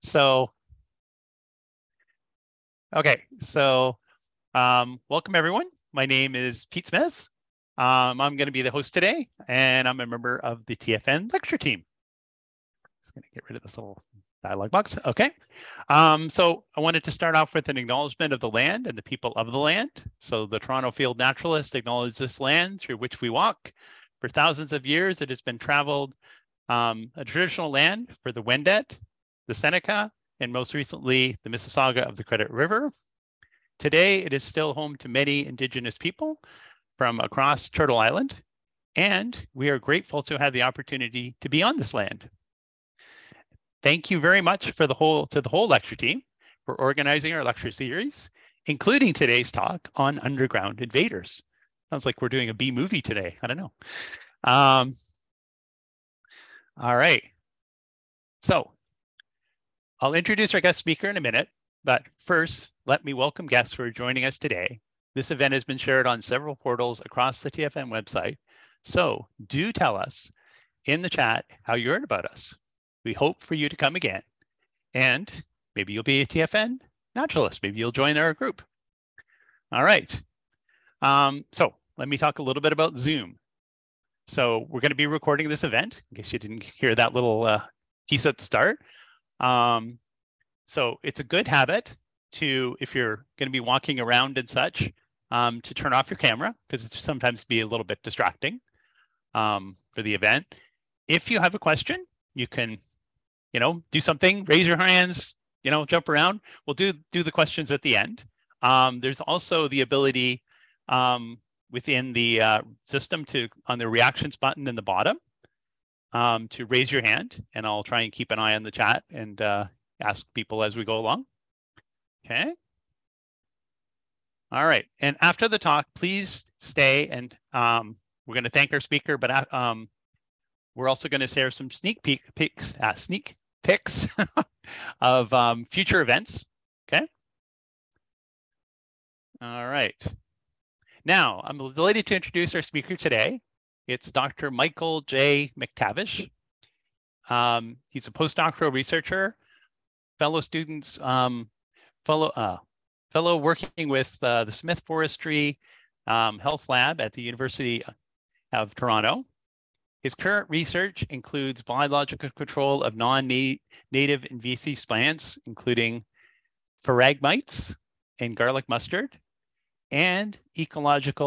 So, okay, so welcome everyone. My name is Pete Smith. I'm going to be the host today, and I'm a member of the TFN Lecture team. Just going to get rid of this little dialog box. Okay. So I wanted to start off with an acknowledgement of the land and the people of the land. So the Toronto Field Naturalists acknowledge this land through which we walk. For thousands of years, it has been traveled, a traditional land for the Wendat, the Seneca, and most recently, the Mississauga of the Credit River. Today, it is still home to many Indigenous people from across Turtle Island, and we are grateful to have the opportunity to be on this land. Thank you very much to the whole lecture team for organizing our lecture series, including today's talk on underground invaders. Sounds like we're doing a B movie today. I don't know. All right. So I'll introduce our guest speaker in a minute, but first, let me welcome guests who are joining us today. This event has been shared on several portals across the TFN website, so do tell us in the chat how you heard about us. We hope for you to come again, and maybe you'll be a TFN naturalist. Maybe you'll join our group. All right. So let me talk a little bit about Zoom. So we're going to be recording this event, in case you didn't hear that little piece at the start. So it's a good habit to, if you're going to be walking around and such, to turn off your camera, because it's sometimes be a little bit distracting for the event. If you have a question, you can, do something, raise your hands, jump around. We'll do the questions at the end. There's also the ability within the system on the reactions button in the bottom to raise your hand, and I'll try and keep an eye on the chat and ask people as we go along. Okay. All right. And after the talk, please stay, and we're going to thank our speaker, but we're also going to share some sneak pics of future events. Okay. All right. Now, I'm delighted to introduce our speaker today. It's Dr. Michael J. McTavish. He's a postdoctoral researcher, fellow students, fellow working with the Smith Forestry Health Lab at the University of Toronto. His current research includes biological control of non-native invasive plants, including Phragmites and garlic mustard, and ecology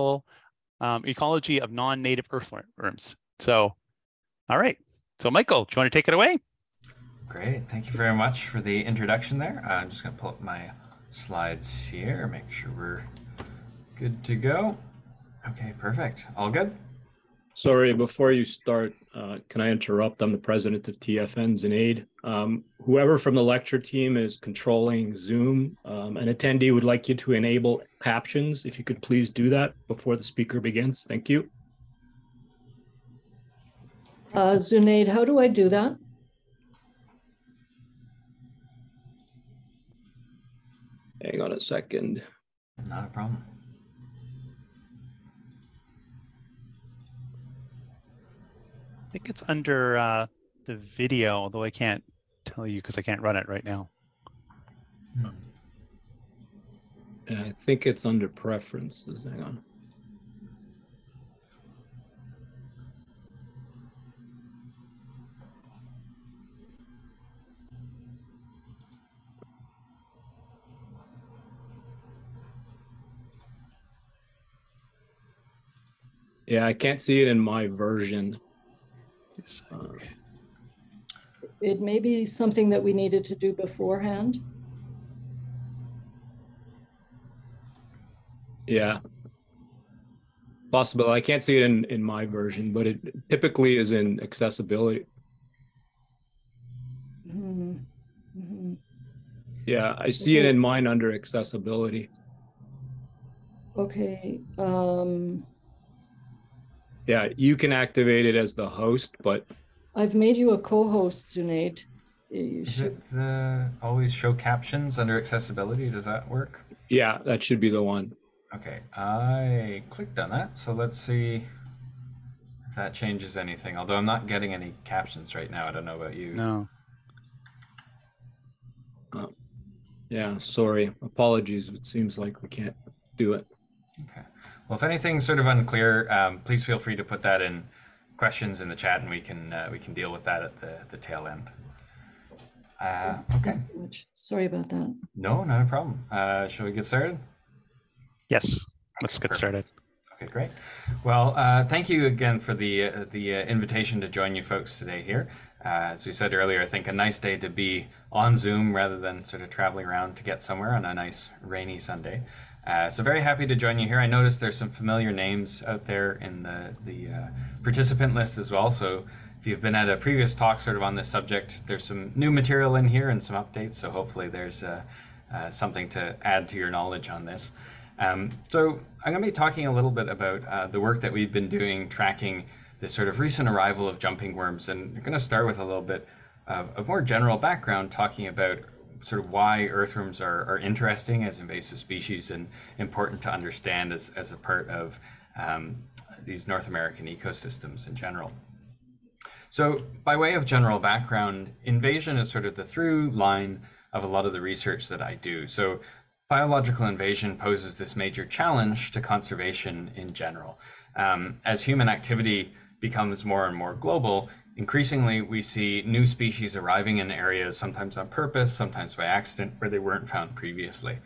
of non-native earthworms. So, all right. So Michael, do you want to take it away? Great. Thank you very much for the introduction there. I'm just going to pull up my slides here, make sure we're good to go. Okay, perfect. All good? Sorry, before you start, can I interrupt? I'm the president of TFN Invade. Whoever from the lecture team is controlling Zoom, an attendee would like you to enable captions. If you could please do that before the speaker begins. Thank you. Zunaid, how do I do that? Hang on a second. Not a problem. I think it's under the video, although I can't tell you because I can't run it right now. Yeah, I think it's under preferences. Hang on. Yeah, I can't see it in my version. It may be something that we needed to do beforehand. Yeah, possible. I can't see it in my version, but it typically is in accessibility. Yeah, I see it in mine under accessibility. Okay. Yeah, you can activate it as the host, but I've made you a co-host, Zunaid. Is it always show captions under accessibility? Does that work? Yeah, that should be the one. Okay, I clicked on that, so let's see if that changes anything. Although I'm not getting any captions right now. I don't know about you. No. Yeah, sorry. Apologies. It seems like we can't do it. Okay. Well, if anything's sort of unclear, please feel free to put that in questions in the chat, and we can deal with that at the tail end. Okay. Sorry about that. No, not a problem. Shall we get started? Yes, let's get started. Okay, great. Well, thank you again for the invitation to join you folks today here. As we said earlier, I think a nice day to be on Zoom rather than sort of traveling around to get somewhere on a nice rainy Sunday. So very happy to join you here. I noticed there's some familiar names out there in the participant list as well. So if you've been at a previous talk sort of on this subject, there's some new material in here and some updates. So hopefully there's something to add to your knowledge on this. So I'm going to be talking a little bit about the work that we've been doing tracking this sort of recent arrival of jumping worms. And I'm going to start with a little bit of a more general background, talking about sort of why earthworms are interesting as invasive species and important to understand as a part of these North American ecosystems in general. So by way of general background, invasion is sort of the through line of a lot of the research that I do. So biological invasion poses this major challenge to conservation in general. As human activity becomes more and more global, increasingly we see new species arriving in areas, sometimes on purpose, sometimes by accident, where they weren't found previously.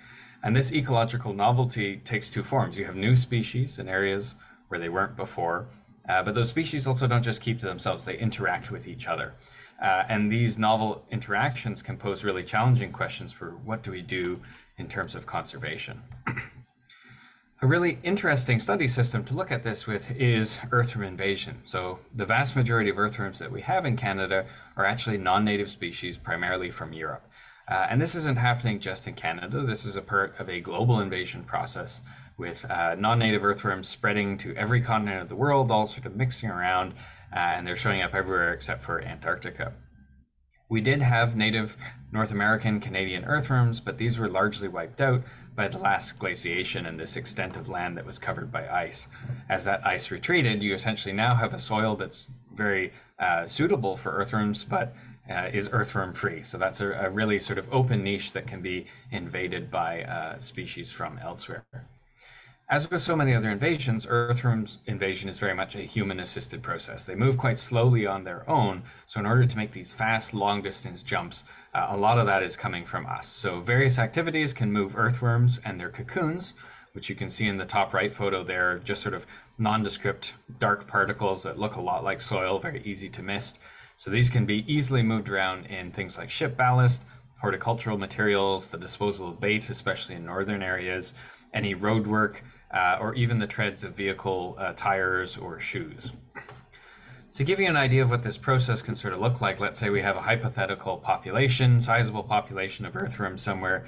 And this ecological novelty takes two forms. You have new species in areas where they weren't before, but those species also don't just keep to themselves, they interact with each other. And these novel interactions can pose really challenging questions for what do we do in terms of conservation. A really interesting study system to look at this with is earthworm invasion. So the vast majority of earthworms that we have in Canada are actually non-native species, primarily from Europe. And this isn't happening just in Canada. This is a part of a global invasion process with non-native earthworms spreading to every continent of the world, all sort of mixing around, and they're showing up everywhere except for Antarctica. We did have native North American, Canadian earthworms, but these were largely wiped out by the last glaciation and this extent of land that was covered by ice. As that ice retreated, you essentially now have a soil that's very suitable for earthworms, but is earthworm free. So that's a really sort of open niche that can be invaded by species from elsewhere. As with so many other invasions, earthworms invasion is very much a human-assisted process. They move quite slowly on their own, so in order to make these fast, long-distance jumps, a lot of that is coming from us. So various activities can move earthworms and their cocoons, which you can see in the top right photo there, just sort of nondescript dark particles that look a lot like soil, very easy to mist. So these can be easily moved around in things like ship ballast, horticultural materials, the disposal of bait, especially in northern areas, any road work, or even the treads of vehicle tires or shoes. To give you an idea of what this process can sort of look like, let's say we have a hypothetical population, sizable population of earthworms somewhere.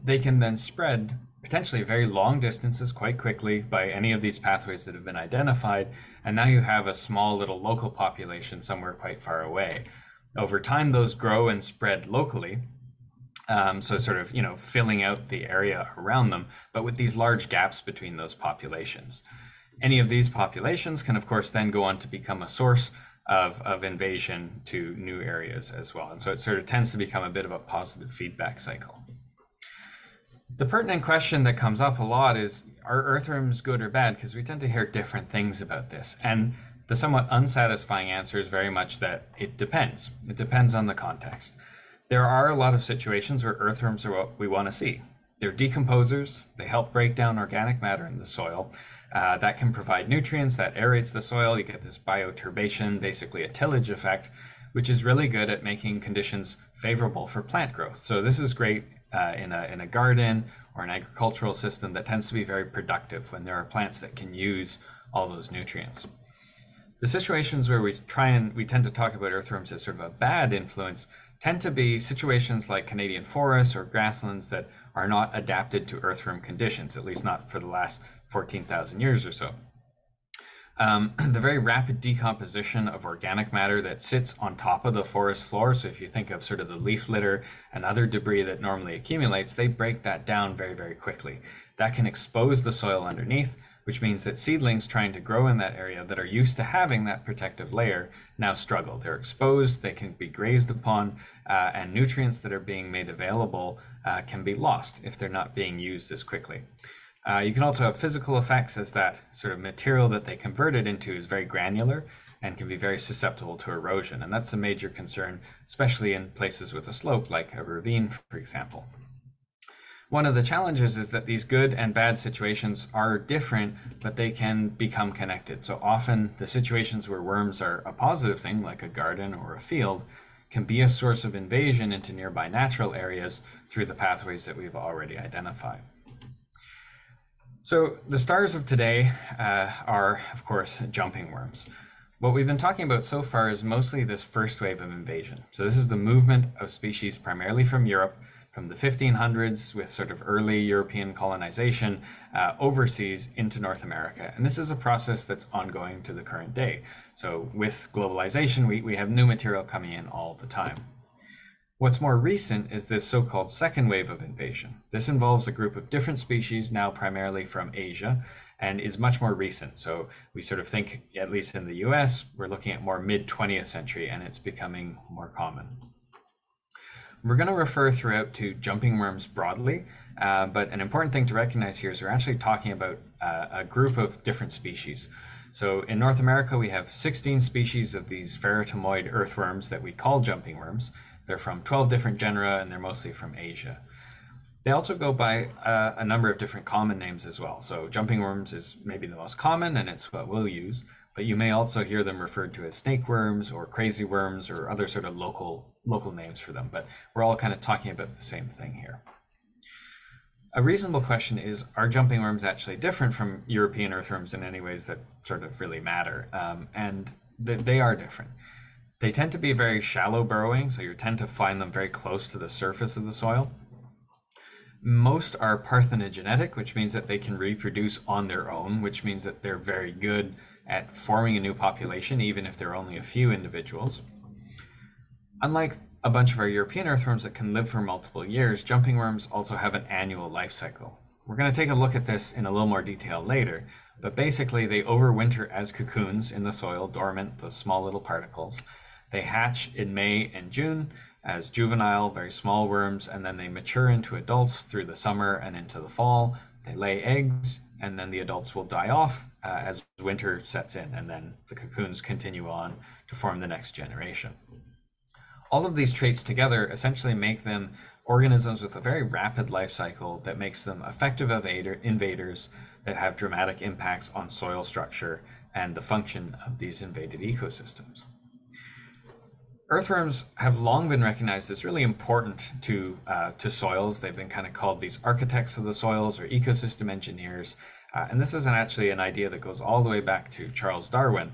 They can then spread potentially very long distances quite quickly by any of these pathways that have been identified, and now you have a small little local population somewhere quite far away. Over time, those grow and spread locally, so sort of, filling out the area around them, but with these large gaps between those populations. Any of these populations can, of course, then go on to become a source of invasion to new areas as well. And so it sort of tends to become a bit of a positive feedback cycle. The pertinent question that comes up a lot is, are earthworms good or bad? Because we tend to hear different things about this. And the somewhat unsatisfying answer is very much that it depends. It depends on the context. There are a lot of situations where earthworms are what we want to see. They're decomposers. They help break down organic matter in the soil. That can provide nutrients, that aerates the soil. You get this bioturbation, basically a tillage effect, which is really good at making conditions favorable for plant growth. So this is great in a garden or an agricultural system that tends to be very productive when there are plants that can use all those nutrients. The situations where we tend to talk about earthworms as sort of a bad influence tend to be situations like Canadian forests or grasslands that are not adapted to earthworm conditions, at least not for the last 14,000 years or so. The very rapid decomposition of organic matter that sits on top of the forest floor, so if you think of sort of the leaf litter and other debris that normally accumulates, they break that down very, very quickly. That can expose the soil underneath, which means that seedlings trying to grow in that area that are used to having that protective layer now struggle. They're exposed, they can be grazed upon, and nutrients that are being made available can be lost if they're not being used as quickly. You can also have physical effects, as that sort of material that they convert it into is very granular and can be very susceptible to erosion. And that's a major concern, especially in places with a slope like a ravine, for example. One of the challenges is that these good and bad situations are different, but they can become connected. So often the situations where worms are a positive thing, like a garden or a field, can be a source of invasion into nearby natural areas through the pathways that we've already identified. So the stars of today are, of course, jumping worms. What we've been talking about so far is mostly this first wave of invasion. So this is the movement of species primarily from Europe, from the 1500s with sort of early European colonization overseas into North America. And this is a process that's ongoing to the current day. So with globalization, we have new material coming in all the time. What's more recent is this so-called second wave of invasion. This involves a group of different species, now primarily from Asia, and is much more recent. So we sort of think, at least in the US, we're looking at more mid-20th century, and it's becoming more common. We're going to refer throughout to jumping worms broadly, but an important thing to recognize here is we're actually talking about a group of different species. So in North America, we have 16 species of these ferritomoid earthworms that we call jumping worms. They're from 12 different genera, and they're mostly from Asia. They also go by a number of different common names as well. So jumping worms is maybe the most common, and it's what we'll use, but you may also hear them referred to as snake worms or crazy worms or other sort of local names for them, but we're all kind of talking about the same thing here. A reasonable question is, are jumping worms actually different from European earthworms in any ways that sort of really matter? And they are different. They tend to be very shallow burrowing, so you tend to find them very close to the surface of the soil. Most are parthenogenetic, which means that they can reproduce on their own, which means that they're very good at forming a new population, even if there are only a few individuals. Unlike a bunch of our European earthworms that can live for multiple years, jumping worms also have an annual life cycle. We're going to take a look at this in a little more detail later, but basically they overwinter as cocoons in the soil, dormant, those small little particles. They hatch in May and June as juvenile, very small worms, and then they mature into adults through the summer and into the fall. They lay eggs, and then the adults will die off as winter sets in, and then the cocoons continue on to form the next generation. All of these traits together essentially make them organisms with a very rapid life cycle that makes them effective invaders that have dramatic impacts on soil structure and the function of these invaded ecosystems. Earthworms have long been recognized as really important to soils. They've been kind of called these architects of the soils or ecosystem engineers. And this isn't actually an idea that goes all the way back to Charles Darwin.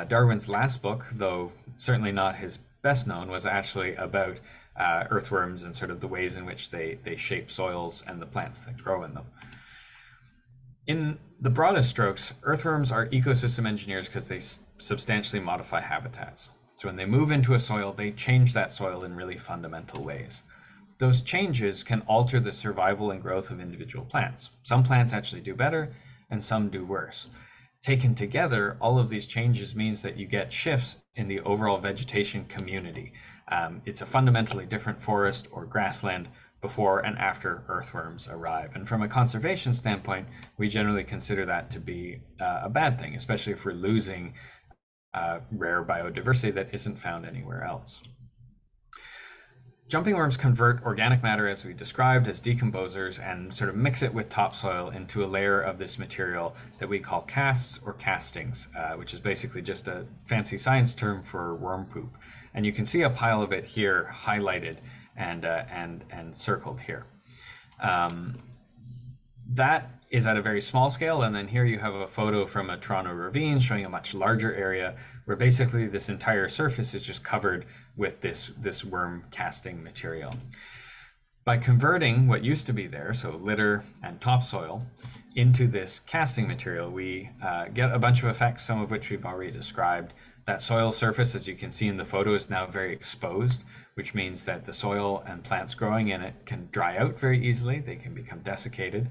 Darwin's last book, though certainly not his best known, was actually about earthworms and sort of the ways in which they shape soils and the plants that grow in them. In the broadest strokes, earthworms are ecosystem engineers because they substantially modify habitats. So when they move into a soil, they change that soil in really fundamental ways. Those changes can alter the survival and growth of individual plants. Some plants actually do better, and some do worse. Taken together, all of these changes means that you get shifts in the overall vegetation community. It's a fundamentally different forest or grassland before and after earthworms arrive. And from a conservation standpoint, we generally consider that to be a bad thing, especially if we're losing rare biodiversity that isn't found anywhere else. Jumping worms convert organic matter, as we described, as decomposers and sort of mix it with topsoil into a layer of this material that we call casts or castings, which is basically just a fancy science term for worm poop. And you can see a pile of it here highlighted and circled here. That is at a very small scale, and then here you have a photo from a Toronto ravine showing a much larger area where basically this entire surface is just covered with this worm casting material. By converting what used to be there, so litter and topsoil, into this casting material, we get a bunch of effects, some of which we've already described. That soil surface, as you can see in the photo, is now very exposed, which means that the soil and plants growing in it can dry out very easily. They can become desiccated.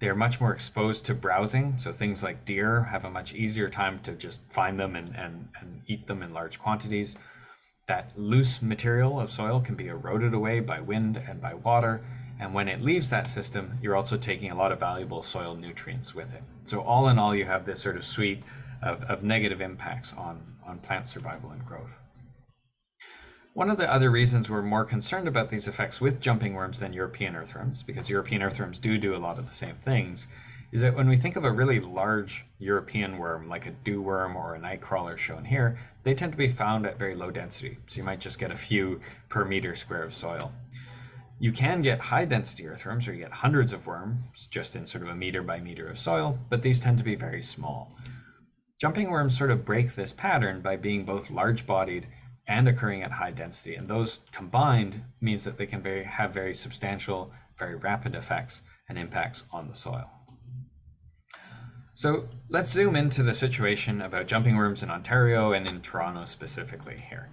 They're much more exposed to browsing, so things like deer have a much easier time to just find them and eat them in large quantities. That loose material of soil can be eroded away by wind and by water, and when it leaves that system, you're also taking a lot of valuable soil nutrients with it. So all in all, you have this sort of suite of negative impacts on plant survival and growth. One of the other reasons we're more concerned about these effects with jumping worms than European earthworms, because European earthworms do a lot of the same things, is that when we think of a really large European worm, like a dew worm or a night crawler shown here, they tend to be found at very low density. So you might just get a few per meter square of soil. You can get high density earthworms, or you get hundreds of worms just in sort of a meter by meter of soil, but these tend to be very small. Jumping worms sort of break this pattern by being both large bodied and occurring at high density, and those combined means that they can have very substantial, very rapid effects and impacts on the soil. So let's zoom into the situation about jumping worms in Ontario and in Toronto specifically here.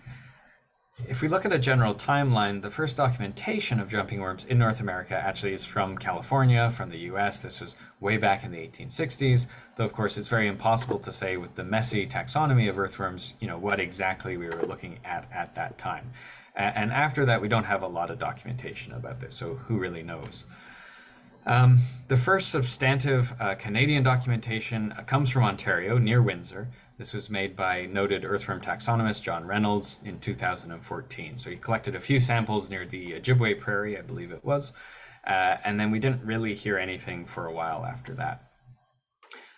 If we look at a general timeline, the first documentation of jumping worms in North America actually is from California, from the US. This was way back in the 1860s, though of course it's very impossible to say with the messy taxonomy of earthworms, what exactly we were looking at that time. And after that, we don't have a lot of documentation about this, so who really knows? The first substantive Canadian documentation comes from Ontario, near Windsor. This was made by noted earthworm taxonomist John Reynolds in 2014. So he collected a few samples near the Ojibwe Prairie, I believe it was, and then we didn't really hear anything for a while after that.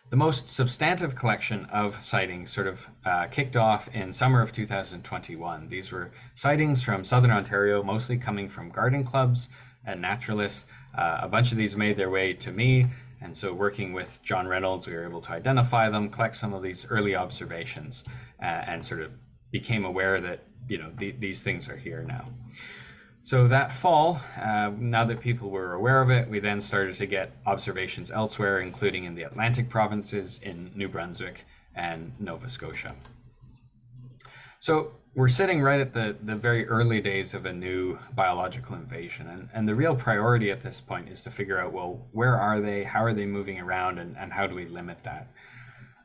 The most substantive collection of sightings sort of kicked off in summer of 2021. These were sightings from southern Ontario, mostly coming from garden clubs and naturalists. A bunch of these made their way to me, and so working with John Reynolds, we were able to identify them, collect some of these early observations, and sort of became aware that these things are here now. So that fall, now that people were aware of it, we then started to get observations elsewhere, including in the Atlantic provinces, in New Brunswick and Nova Scotia. So we're sitting right at the very early days of a new biological invasion. And the real priority at this point is to figure out, well, where are they? How are they moving around? And how do we limit that?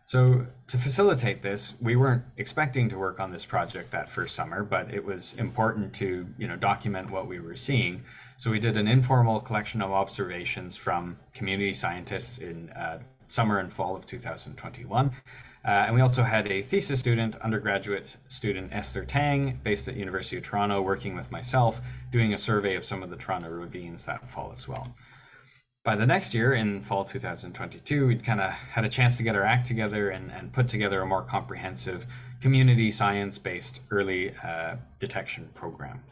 So to facilitate this, we weren't expecting to work on this project that first summer, but it was important to document what we were seeing. So we did an informal collection of observations from community scientists in summer and fall of 2021. And we also had a thesis student, undergraduate student Esther Tang, based at University of Toronto, working with myself, doing a survey of some of the Toronto ravines that fall as well. By the next year, in fall 2022, we'd kind of had a chance to get our act together and put together a more comprehensive community science-based early detection program.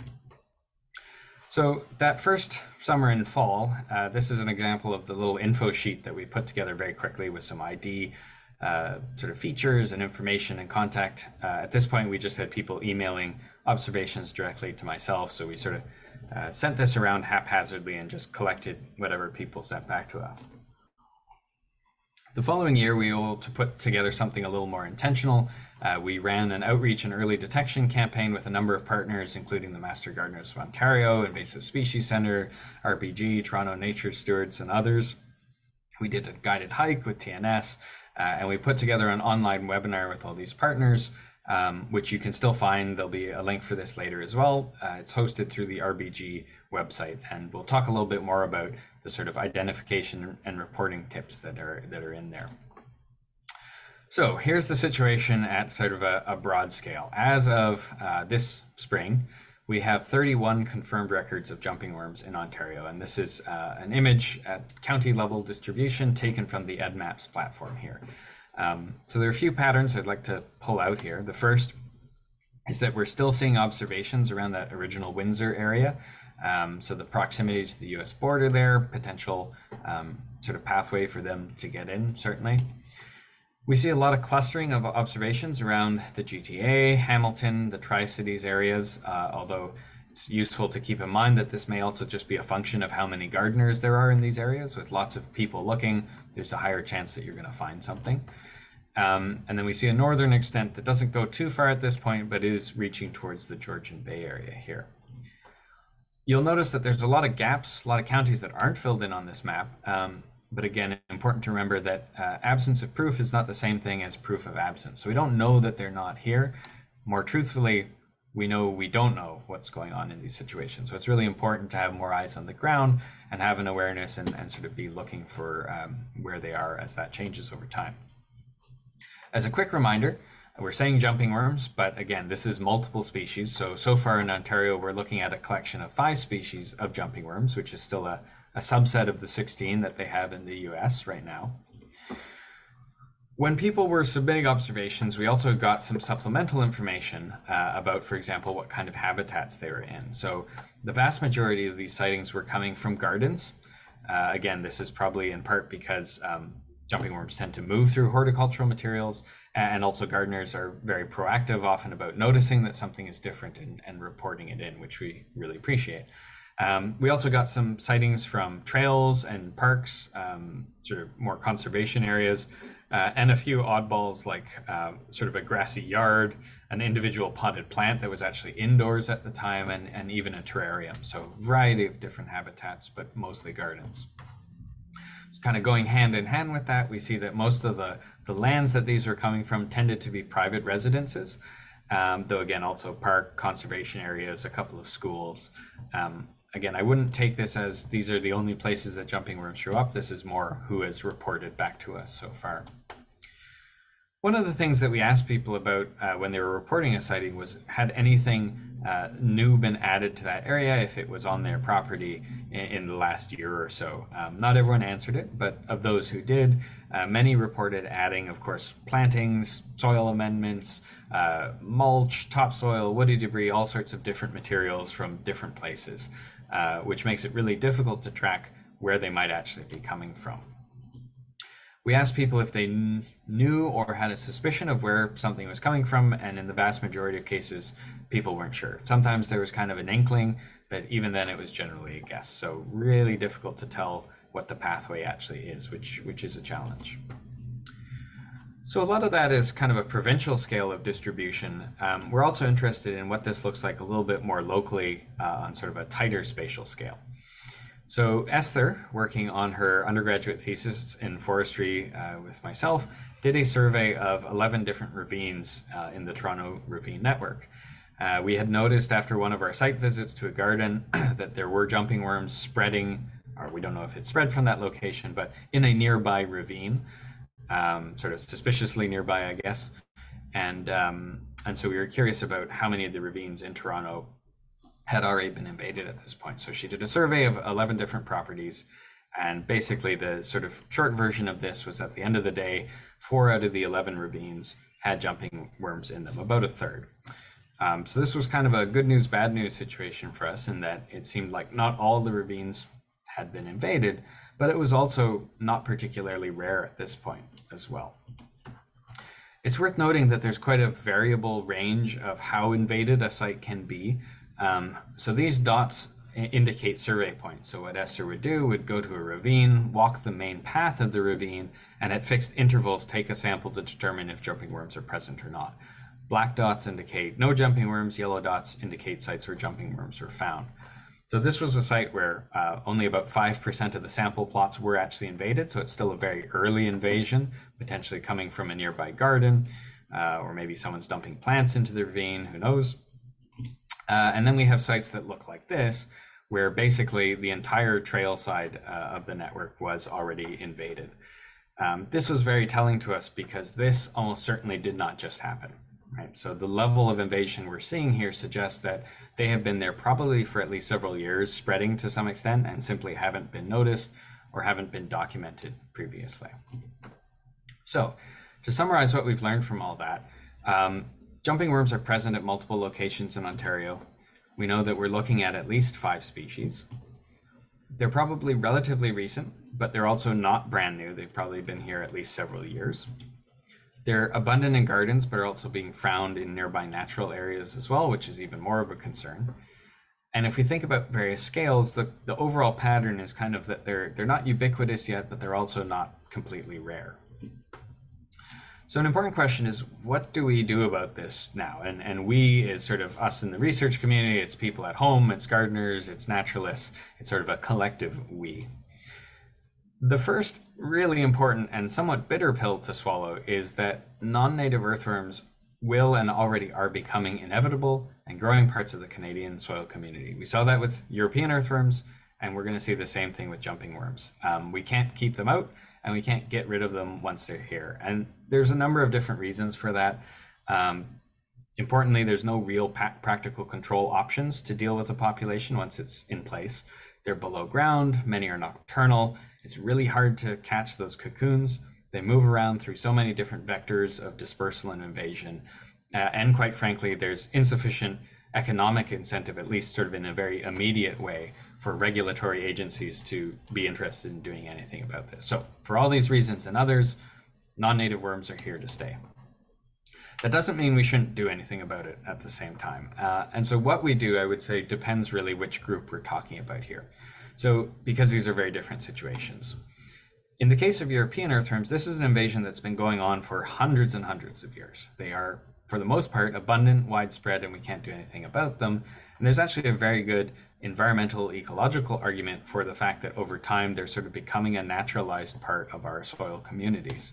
So that first summer and fall, this is an example of the little info sheet that we put together very quickly with some ID sort of features and information and contact. At this point, we just had people emailing observations directly to myself, so we sort of sent this around haphazardly and just collected whatever people sent back to us. The following year, we were able to put together something a little more intentional. We ran an outreach and early detection campaign with a number of partners, including the Master Gardeners of Ontario, Invasive Species Centre, RBG, Toronto Nature Stewards, and others. We did a guided hike with TNS, and we put together an online webinar with all these partners, which you can still find. There'll be a link for this later as well. It's hosted through the RBG website, and we'll talk a little bit more about the sort of identification and reporting tips that are in there. So here's the situation at sort of a broad scale. As of this spring, we have 31 confirmed records of jumping worms in Ontario, and this is an image at county level distribution taken from the EdMaps platform here. So there are a few patterns I'd like to pull out here. The first is that we're still seeing observations around that original Windsor area. So the proximity to the US border there, potential sort of pathway for them to get in, certainly. We see a lot of clustering of observations around the GTA, Hamilton, the Tri-Cities areas, although it's useful to keep in mind that this may also just be a function of how many gardeners there are in these areas. With lots of people looking, there's a higher chance that you're going to find something. And then we see a northern extent that doesn't go too far at this point, but is reaching towards the Georgian Bay area here. You'll notice that there's a lot of gaps, a lot of counties that aren't filled in on this map. But again, important to remember that absence of proof is not the same thing as proof of absence. So we don't know that they're not here. More truthfully, we know we don't know what's going on in these situations. So it's really important to have more eyes on the ground and have an awareness and sort of be looking for where they are as that changes over time. As a quick reminder, we're saying jumping worms, but again, this is multiple species. So far in Ontario, we're looking at a collection of 5 species of jumping worms, which is still a subset of the 16 that they have in the US right now. When people were submitting observations, we also got some supplemental information about, for example, what kind of habitats they were in. So the vast majority of these sightings were coming from gardens. Again, this is probably in part because jumping worms tend to move through horticultural materials, and also gardeners are very proactive often about noticing that something is different and reporting it in, which we really appreciate. We also got some sightings from trails and parks, sort of more conservation areas, and a few oddballs like sort of a grassy yard, an individual potted plant that was actually indoors at the time, and even a terrarium. So a variety of different habitats, but mostly gardens. So kind of going hand in hand with that, we see that most of the lands that these were coming from tended to be private residences, though again, also park, conservation areas, a couple of schools. Again, I wouldn't take this as these are the only places that jumping worms show up. This is more who has reported back to us so far. One of the things that we asked people about when they were reporting a sighting was, had anything new been added to that area if it was on their property in the last year or so? Not everyone answered it, but of those who did, many reported adding, of course, plantings, soil amendments, mulch, topsoil, woody debris, all sorts of different materials from different places, which makes it really difficult to track where they might actually be coming from. We asked people if they knew or had a suspicion of where something was coming from, and in the vast majority of cases, people weren't sure. Sometimes there was kind of an inkling, but even then it was generally a guess. So really difficult to tell what the pathway actually is, which is a challenge. So a lot of that is kind of a provincial scale of distribution. We're also interested in what this looks like a little bit more locally on sort of a tighter spatial scale. So Esther, working on her undergraduate thesis in forestry with myself, did a survey of 11 different ravines in the Toronto Ravine Network. We had noticed after one of our site visits to a garden that there were jumping worms spreading, or we don't know if it spread from that location, but in a nearby ravine, sort of suspiciously nearby, I guess. And so we were curious about how many of the ravines in Toronto had already been invaded at this point. So she did a survey of 11 different properties, and basically the sort of short version of this was at the end of the day, 4 out of the 11 ravines had jumping worms in them, about a third. So this was kind of a good news, bad news situation for us in that it seemed like not all the ravines had been invaded, but it was also not particularly rare at this point as well. It's worth noting that there's quite a variable range of how invaded a site can be. So these dots indicate survey points. So what Esther would do would go to a ravine, walk the main path of the ravine, and at fixed intervals take a sample to determine if jumping worms are present or not. Black dots indicate no jumping worms, yellow dots indicate sites where jumping worms were found. So this was a site where only about 5% of the sample plots were actually invaded, so it's still a very early invasion, potentially coming from a nearby garden, or maybe someone's dumping plants into the ravine, who knows. And then we have sites that look like this, where basically the entire trail side of the network was already invaded. This was very telling to us because this almost certainly did not just happen, right? So the level of invasion we're seeing here suggests that they have been there probably for at least several years, spreading to some extent, and simply haven't been noticed or haven't been documented previously. So to summarize what we've learned from all that, jumping worms are present at multiple locations in Ontario. We know that we're looking at least 5 species. They're probably relatively recent, but they're also not brand new. They've probably been here at least several years. They're abundant in gardens, but are also being found in nearby natural areas as well, which is even more of a concern. And if we think about various scales, the overall pattern is kind of that they're not ubiquitous yet, but they're also not completely rare. So an important question is, what do we do about this now? And we is sort of us in the research community, it's people at home, it's gardeners, it's naturalists, it's sort of a collective we. The first really important and somewhat bitter pill to swallow is that non-native earthworms will and already are becoming inevitable and growing parts of the Canadian soil community. We saw that with European earthworms, and we're going to see the same thing with jumping worms. We can't keep them out, and we can't get rid of them once they're here. And there's a number of different reasons for that. Importantly, there's no real practical control options to deal with the population once it's in place. They're below ground, many are nocturnal. It's really hard to catch those cocoons. They move around through so many different vectors of dispersal and invasion. And quite frankly, there's insufficient economic incentive, at least sort of in a very immediate way, for regulatory agencies to be interested in doing anything about this. So for all these reasons and others, non-native worms are here to stay. That doesn't mean we shouldn't do anything about it at the same time. And so what we do, I would say, depends really which group we're talking about here. So because these are very different situations. In the case of European earthworms, this is an invasion that's been going on for hundreds and hundreds of years. They are, for the most part, abundant, widespread, and we can't do anything about them. And there's actually a very good environmental ecological argument for the fact that over time, they're sort of becoming a naturalized part of our soil communities.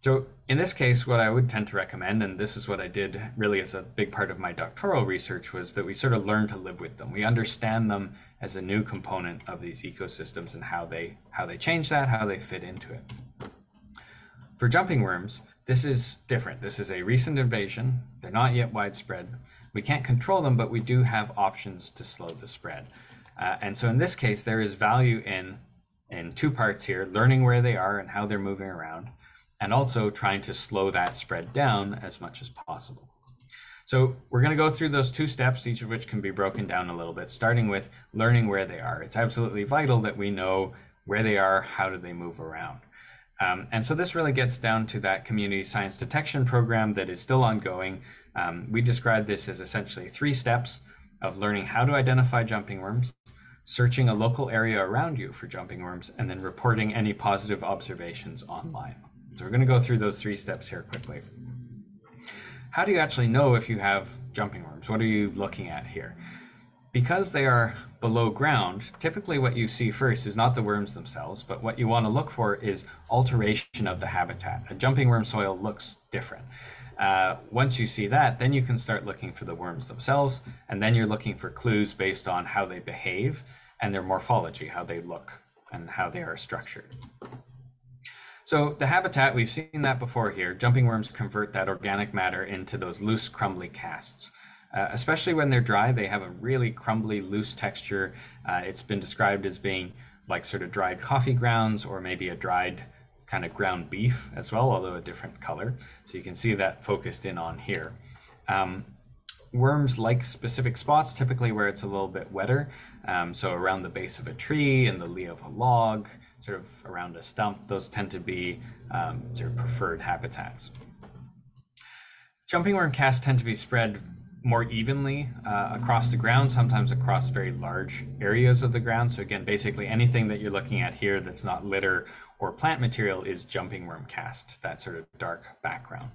So in this case, what I would tend to recommend, and this is what I did really as a big part of my doctoral research, was that we sort of learn to live with them. We understand them as a new component of these ecosystems and how they change that, how they fit into it. For jumping worms, this is different. This is a recent invasion. They're not yet widespread. We can't control them, but we do have options to slow the spread. And so in this case, there is value in two parts here, learning where they are and how they're moving around, and also trying to slow that spread down as much as possible. So we're going to go through those two steps, each of which can be broken down a little bit, starting with learning where they are. It's absolutely vital that we know where they are, how do they move around. And so this really gets down to that community science detection program that is still ongoing. We describe this as essentially 3 steps of learning how to identify jumping worms, searching a local area around you for jumping worms, and then reporting any positive observations online. So we're going to go through those 3 steps here quickly. How do you actually know if you have jumping worms? What are you looking at here? Because they are below ground, typically what you see first is not the worms themselves, but what you want to look for is alteration of the habitat. A jumping worm soil looks different. Once you see that, then you can start looking for the worms themselves, and then you're looking for clues based on how they behave and their morphology, how they look and how they are structured. So the habitat, we've seen that before here. Jumping worms convert that organic matter into those loose, crumbly casts. Especially when they're dry, they have a really crumbly, loose texture. It's been described as being like sort of dried coffee grounds or maybe a dried kind of ground beef as well, although a different color. So you can see that focused in on here. Worms like specific spots, typically where it's a little bit wetter. So around the base of a tree, in the lee of a log, sort of around a stump, those tend to be sort of preferred habitats. Jumping worm casts tend to be spread more evenly across the ground, sometimes across very large areas of the ground. So again, basically anything that you're looking at here that's not litter or plant material is jumping worm cast, that sort of dark background.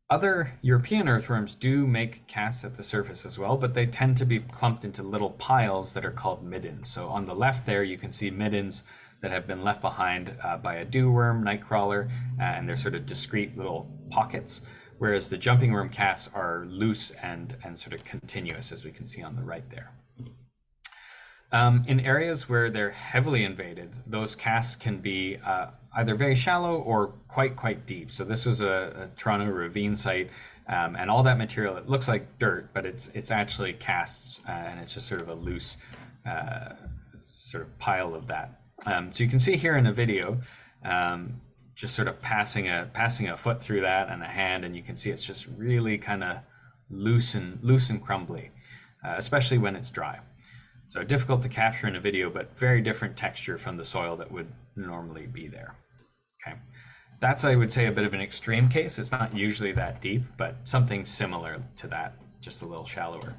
Other European earthworms do make casts at the surface as well, but they tend to be clumped into little piles that are called middens. So on the left there, you can see middens that have been left behind by a dew worm, nightcrawler, and they're sort of discrete little pockets, whereas the jumping worm casts are loose and sort of continuous, as we can see on the right there. In areas where they're heavily invaded, those casts can be either very shallow or quite deep. So this was a Toronto ravine site, and all that material, it looks like dirt, but it's actually casts, and it's just sort of a loose sort of pile of that. So you can see here in the video, just sort of passing a foot through that and a hand, and you can see it's just really kind of loose and crumbly, especially when it's dry. So difficult to capture in a video, but very different texture from the soil that would normally be there. Okay, that's, I would say, a bit of an extreme case. It's not usually that deep, but something similar to that, just a little shallower.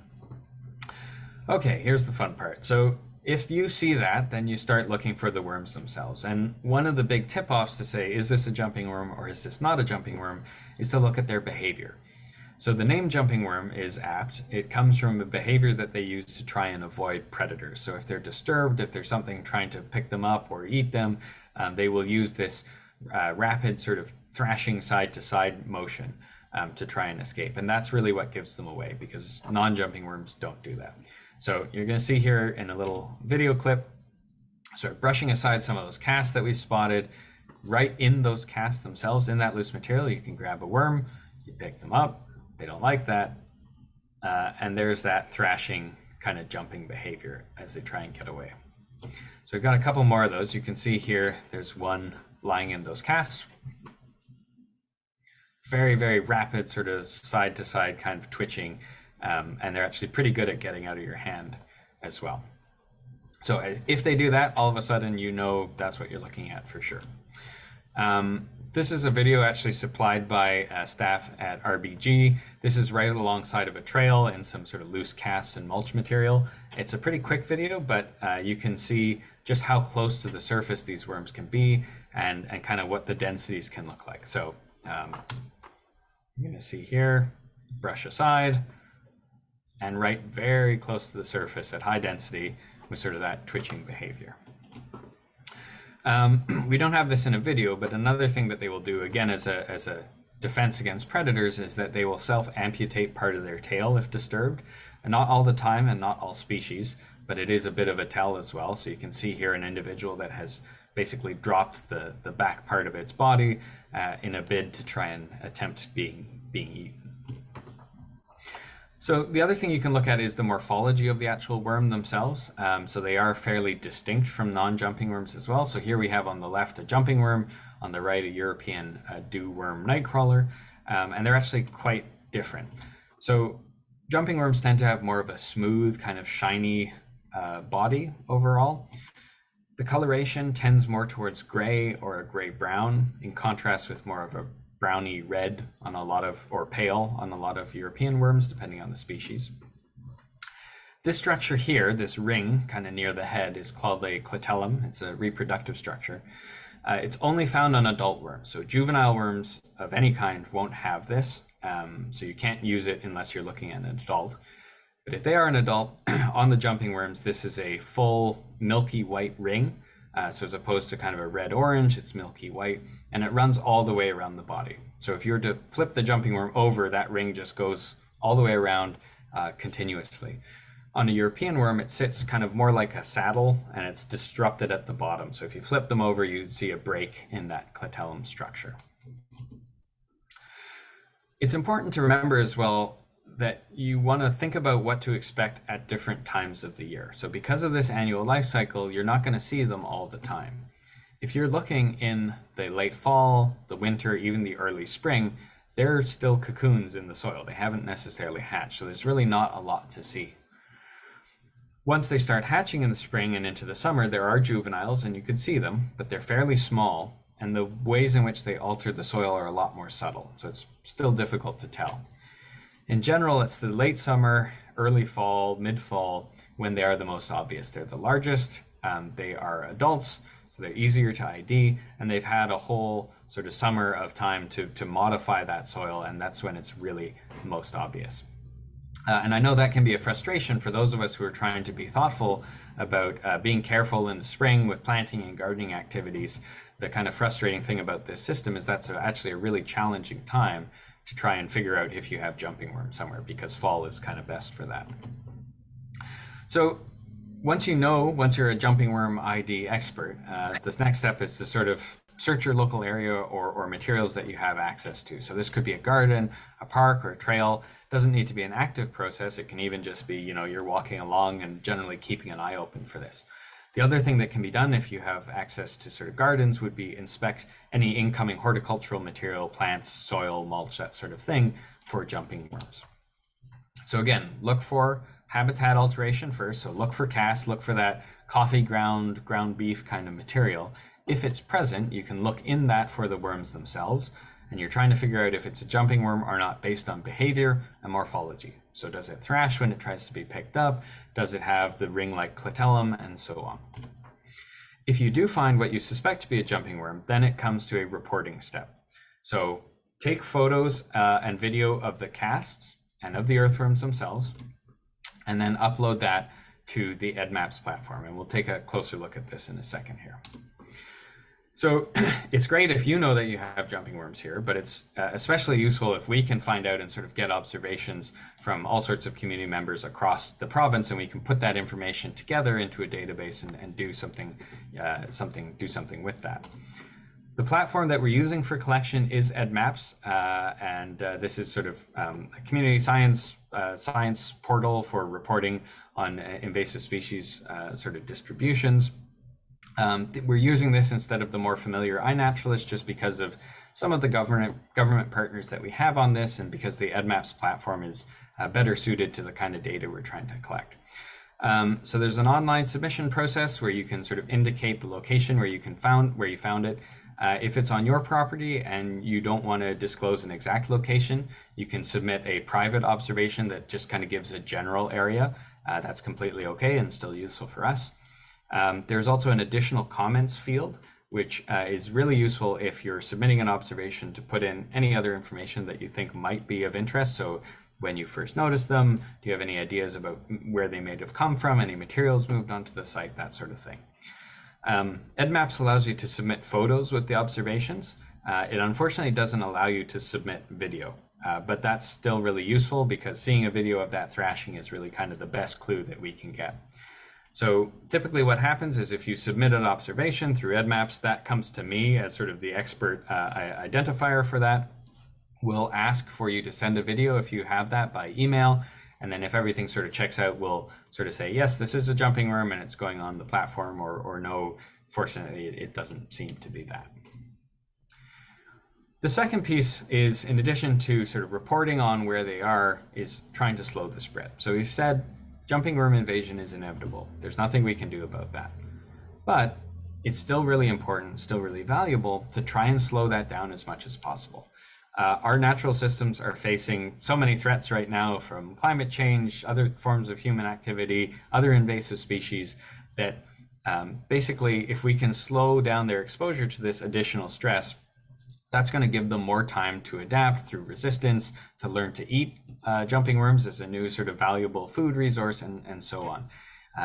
Okay, here's the fun part. So if you see that, then you start looking for the worms themselves. And one of the big tip-offs to say, is this a jumping worm or is this not a jumping worm, is to look at their behavior. So the name jumping worm is apt. It comes from a behavior that they use to try and avoid predators. So if they're disturbed, if there's something trying to pick them up or eat them, they will use this rapid sort of thrashing side to side motion to try and escape. And that's really what gives them away, because non-jumping worms don't do that. So you're going to see here in a little video clip, sort of brushing aside some of those casts that we've spotted. Right in those casts themselves, in that loose material, you can grab a worm, you pick them up. They don't like that. And there's that thrashing kind of jumping behavior as they try and get away. So we've got a couple more of those. You can see here, there's one lying in those casts. Very, very rapid sort of side to side kind of twitching. And they're actually pretty good at getting out of your hand as well. So if they do that, all of a sudden, you know that's what you're looking at for sure. This is a video actually supplied by staff at RBG. This is right alongside of a trail and some sort of loose casts and mulch material. It's a pretty quick video, but you can see just how close to the surface these worms can be and kind of what the densities can look like. So you're going to see here, brush aside, and right very close to the surface at high density with sort of that twitching behavior. We don't have this in a video, but another thing that they will do, again, as a defense against predators, is that they will self-amputate part of their tail if disturbed. And not all the time and not all species, but it is a bit of a tell as well. So you can see here an individual that has basically dropped the back part of its body in a bid to try and attempt being eaten. So the other thing you can look at is the morphology of the actual worm themselves. So they are fairly distinct from non-jumping worms as well. So here we have on the left a jumping worm, on the right a European dew worm nightcrawler, and they're actually quite different. So jumping worms tend to have more of a smooth, kind of shiny body overall. The coloration tends more towards gray or a gray-brown, in contrast with more of a browny red on a lot of, or pale on a lot of European worms, depending on the species. This structure here, this ring kind of near the head, is called a clitellum. It's a reproductive structure. It's only found on adult worms. So juvenile worms of any kind won't have this. So you can't use it unless you're looking at an adult. But if they are an adult, on the jumping worms, this is a full milky white ring. So as opposed to kind of a red-orange, it's milky white, and it runs all the way around the body. So if you were to flip the jumping worm over, that ring just goes all the way around continuously. On a European worm, it sits kind of more like a saddle, and it's disrupted at the bottom. So if you flip them over, you'd see a break in that clitellum structure. It's important to remember as well that you want to think about what to expect at different times of the year. So because of this annual life cycle, you're not going to see them all the time. If you're looking in the late fall, the winter, even the early spring, they're still cocoons in the soil. They haven't necessarily hatched, so there's really not a lot to see. Once they start hatching in the spring and into the summer, there are juveniles, and you can see them, but they're fairly small, and the ways in which they alter the soil are a lot more subtle, so it's still difficult to tell. In general, it's the late summer, early fall, mid-fall, when they are the most obvious. They're the largest, they are adults, so they're easier to ID, and they've had a whole sort of summer of time to modify that soil, and that's when it's really most obvious. And I know that can be a frustration for those of us who are trying to be thoughtful about being careful in the spring with planting and gardening activities. The kind of frustrating thing about this system is that's actually a really challenging time to try and figure out if you have jumping worms somewhere, because fall is kind of best for that. So once you're a jumping worm ID expert, this next step is to sort of search your local area or materials that you have access to. So this could be a garden, a park, or a trail. It doesn't need to be an active process. It can even just be, you're walking along and generally keeping an eye open for this. The other thing that can be done if you have access to sort of gardens would be inspect any incoming horticultural material, plants, soil, mulch, that sort of thing for jumping worms. So again, look for habitat alteration first. So look for cast, look for that coffee ground beef kind of material. If it's present, you can look in that for the worms themselves, and you're trying to figure out if it's a jumping worm or not based on behavior and morphology. So does it thrash when it tries to be picked up? Does it have the ring-like clitellum, and so on? If you do find what you suspect to be a jumping worm, then it comes to a reporting step. So take photos and video of the casts and of the earthworms themselves, and then upload that to the EdMaps platform. And we'll take a closer look at this in a second here. So it's great if you know that you have jumping worms here, but it's especially useful if we can find out and sort of get observations from all sorts of community members across the province, and we can put that information together into a database and do something with that. The platform that we're using for collection is EdMaps, and this is sort of a community science portal for reporting on invasive species sort of distributions. We're using this instead of the more familiar iNaturalist just because of some of the government partners that we have on this, and because the EdMaps platform is better suited to the kind of data we're trying to collect. So there's an online submission process where you can sort of indicate the location where you found it. If it's on your property and you don't want to disclose an exact location, you can submit a private observation that just kind of gives a general area. That's completely okay and still useful for us. There's also an additional comments field, which is really useful if you're submitting an observation to put in any other information that you think might be of interest. So when you first noticed them, do you have any ideas about where they may have come from, any materials moved onto the site, that sort of thing. EdMaps allows you to submit photos with the observations. It unfortunately doesn't allow you to submit video, but that's still really useful because seeing a video of that thrashing is really kind of the best clue that we can get. So typically what happens is if you submit an observation through EdMaps, that comes to me as sort of the expert identifier for that. We'll ask for you to send a video if you have that by email. And then if everything sort of checks out, we'll sort of say, yes, this is a jumping worm and it's going on the platform, or no, fortunately, it doesn't seem to be that. The second piece is, in addition to sort of reporting on where they are, is trying to slow the spread. So we've said jumping worm invasion is inevitable. There's nothing we can do about that. But it's still really important, still really valuable to try and slow that down as much as possible. Our natural systems are facing so many threats right now, from climate change, other forms of human activity, other invasive species, that basically if we can slow down their exposure to this additional stress, that's going to give them more time to adapt through resistance, to learn to eat jumping worms as a new sort of valuable food resource, and so on.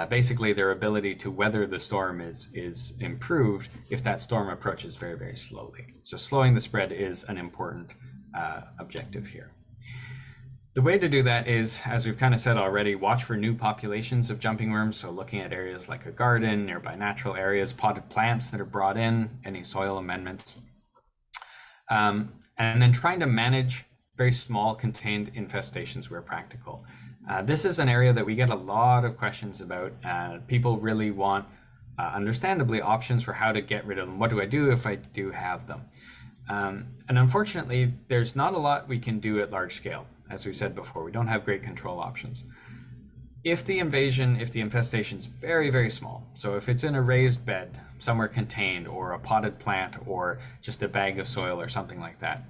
Basically, their ability to weather the storm is improved if that storm approaches very, very slowly. So slowing the spread is an important objective here. The way to do that is, as we've kind of said already, watch for new populations of jumping worms. So looking at areas like a garden, nearby natural areas, potted plants that are brought in, any soil amendments. And then trying to manage very small contained infestations where practical. This is an area that we get a lot of questions about. People really want, understandably, options for how to get rid of them. What do I do if I do have them? And unfortunately, there's not a lot we can do at large scale. As we said before, we don't have great control options. If the infestation is very, very small, so if it's in a raised bed, somewhere contained, or a potted plant, or just a bag of soil or something like that,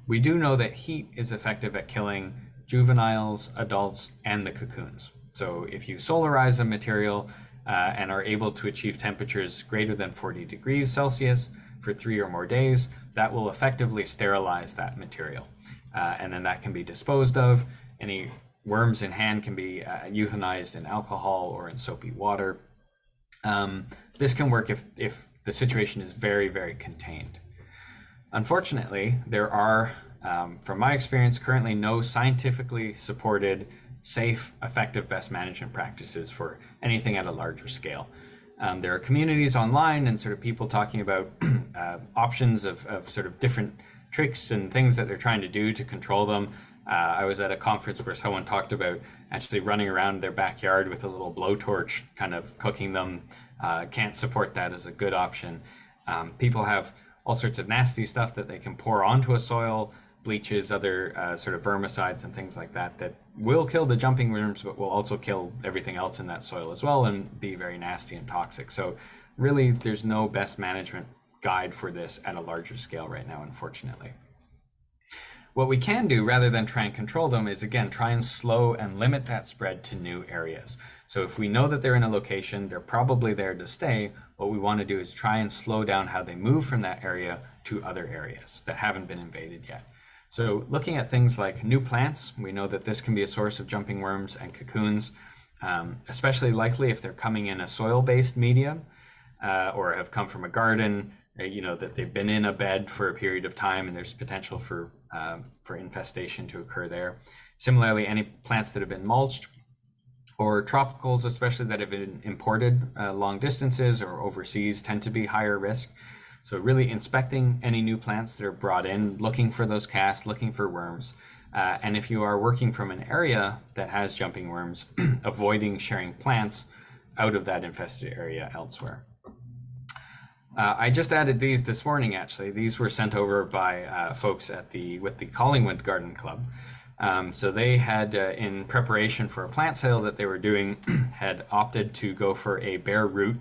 we do know that heat is effective at killing juveniles, adults, and the cocoons. So if you solarize a material and are able to achieve temperatures greater than 40 degrees Celsius for 3 or more days, that will effectively sterilize that material. And then that can be disposed of. Any worms in hand can be euthanized in alcohol or in soapy water. This can work if the situation is very, very contained. Unfortunately, there are, from my experience, currently no scientifically supported, safe, effective best management practices for anything at a larger scale. There are communities online and sort of people talking about options of sort of different tricks and things that they're trying to do to control them. I was at a conference where someone talked about actually running around their backyard with a little blowtorch, kind of cooking them. Can't support that as a good option. People have all sorts of nasty stuff that they can pour onto a soil, bleaches, other sort of vermicides and things like that, that will kill the jumping worms, but will also kill everything else in that soil as well and be very nasty and toxic. So really, there's no best management guide for this at a larger scale right now, unfortunately. What we can do, rather than try and control them, is again, try and slow and limit that spread to new areas. So if we know that they're in a location, they're probably there to stay, what we want to do is try and slow down how they move from that area to other areas that haven't been invaded yet. So looking at things like new plants, we know that this can be a source of jumping worms and cocoons, especially likely if they're coming in a soil-based medium or have come from a garden, that they've been in a bed for a period of time and there's potential for infestation to occur there. Similarly, any plants that have been mulched or tropicals, especially that have been imported long distances or overseas, tend to be higher risk. So really inspecting any new plants that are brought in, looking for those casts, looking for worms. And if you are working from an area that has jumping worms, avoiding sharing plants out of that infested area elsewhere. I just added these this morning, actually. These were sent over by folks with the Collingwood Garden Club. So they had, in preparation for a plant sale that they were doing, had opted to go for a bare root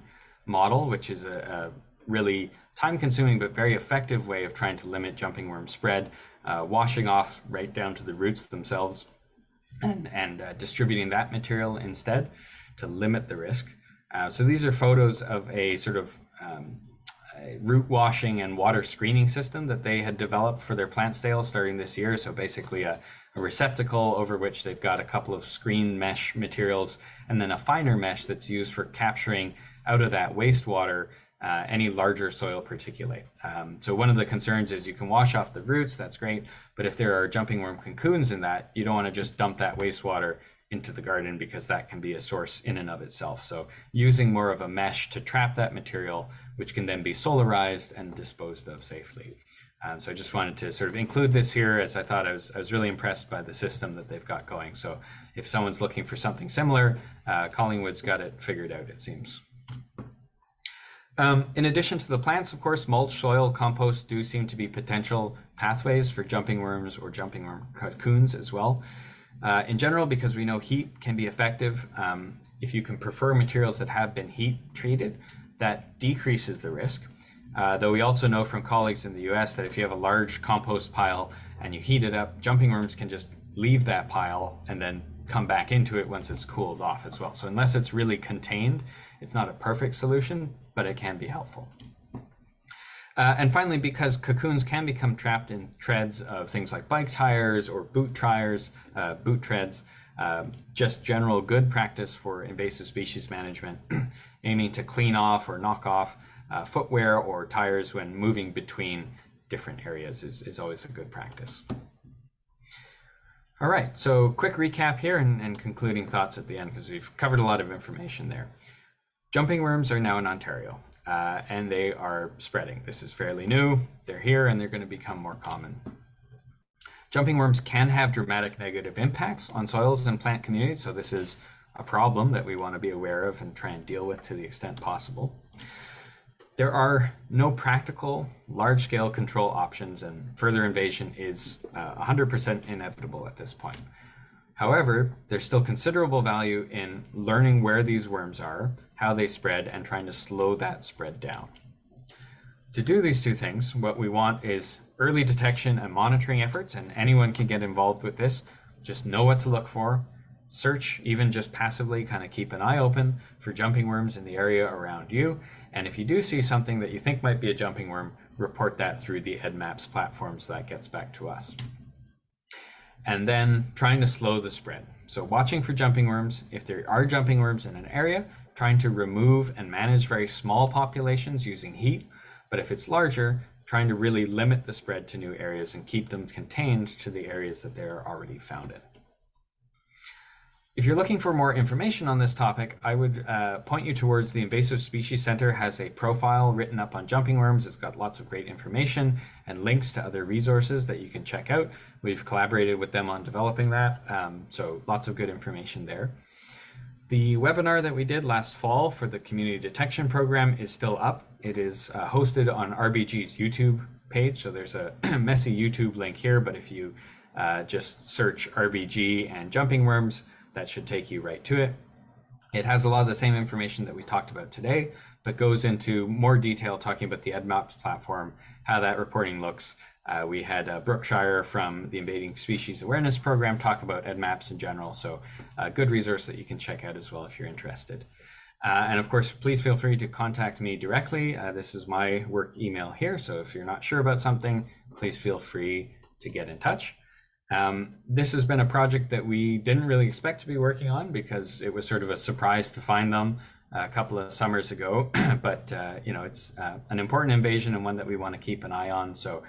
model, which is a really time-consuming but very effective way of trying to limit jumping worm spread, washing off right down to the roots themselves and distributing that material instead to limit the risk. So these are photos of a sort of root washing and water screening system that they had developed for their plant sale starting this year. So basically a receptacle over which they've got a couple of screen mesh materials and then a finer mesh that's used for capturing out of that wastewater any larger soil particulate. So one of the concerns is you can wash off the roots, that's great, but if there are jumping worm cocoons in that, you don't want to just dump that wastewater into the garden because that can be a source in and of itself. So using more of a mesh to trap that material, which can then be solarized and disposed of safely. So I just wanted to sort of include this here, as I thought I was really impressed by the system that they've got going. So if someone's looking for something similar, Collingwood's got it figured out, it seems. In addition to the plants, of course, mulch, soil, compost do seem to be potential pathways for jumping worms or jumping worm cocoons as well. In general, because we know heat can be effective, if you can prefer materials that have been heat treated, that decreases the risk. Though we also know from colleagues in the US that if you have a large compost pile and you heat it up, jumping worms can just leave that pile and then come back into it once it's cooled off as well. So unless it's really contained, it's not a perfect solution, but it can be helpful. And finally, because cocoons can become trapped in treads of things like bike tires or boot treads, just general good practice for invasive species management, aiming to clean off or knock off footwear or tires when moving between different areas is always a good practice. All right, so quick recap here and concluding thoughts at the end because we've covered a lot of information there. Jumping worms are now in Ontario. And they are spreading. This is fairly new. They're here and they're going to become more common. Jumping worms can have dramatic negative impacts on soils and plant communities, so this is a problem that we want to be aware of and try and deal with to the extent possible. There are no practical large-scale control options, and further invasion is 100% inevitable at this point. However, there's still considerable value in learning where these worms are, how they spread, and trying to slow that spread down. To do these two things, what we want is early detection and monitoring efforts, and anyone can get involved with this. Just know what to look for. Search, even just passively, kind of keep an eye open for jumping worms in the area around you. And if you do see something that you think might be a jumping worm, report that through the EdMaps platform so that gets back to us. And then trying to slow the spread. So watching for jumping worms. If there are jumping worms in an area, trying to remove and manage very small populations using heat. But if it's larger, trying to really limit the spread to new areas and keep them contained to the areas that they're already found in. If you're looking for more information on this topic, I would point you towards the Invasive Species Center has a profile written up on jumping worms. It's got lots of great information and links to other resources that you can check out. We've collaborated with them on developing that, so lots of good information there. The webinar that we did last fall for the Community Detection Program is still up. It is hosted on RBG's YouTube page, so there's a messy YouTube link here, but if you just search RBG and jumping worms, that should take you right to it. It has a lot of the same information that we talked about today, but goes into more detail talking about the EdMaps platform, how that reporting looks. We had Brookshire from the Invading Species Awareness Program talk about EdMaps in general, so a good resource that you can check out as well if you're interested. And of course, please feel free to contact me directly. This is my work email here, so if you're not sure about something, please feel free to get in touch. This has been a project that we didn't really expect to be working on because it was sort of a surprise to find them a couple of summers ago. But it's an important invasion and one that we want to keep an eye on. So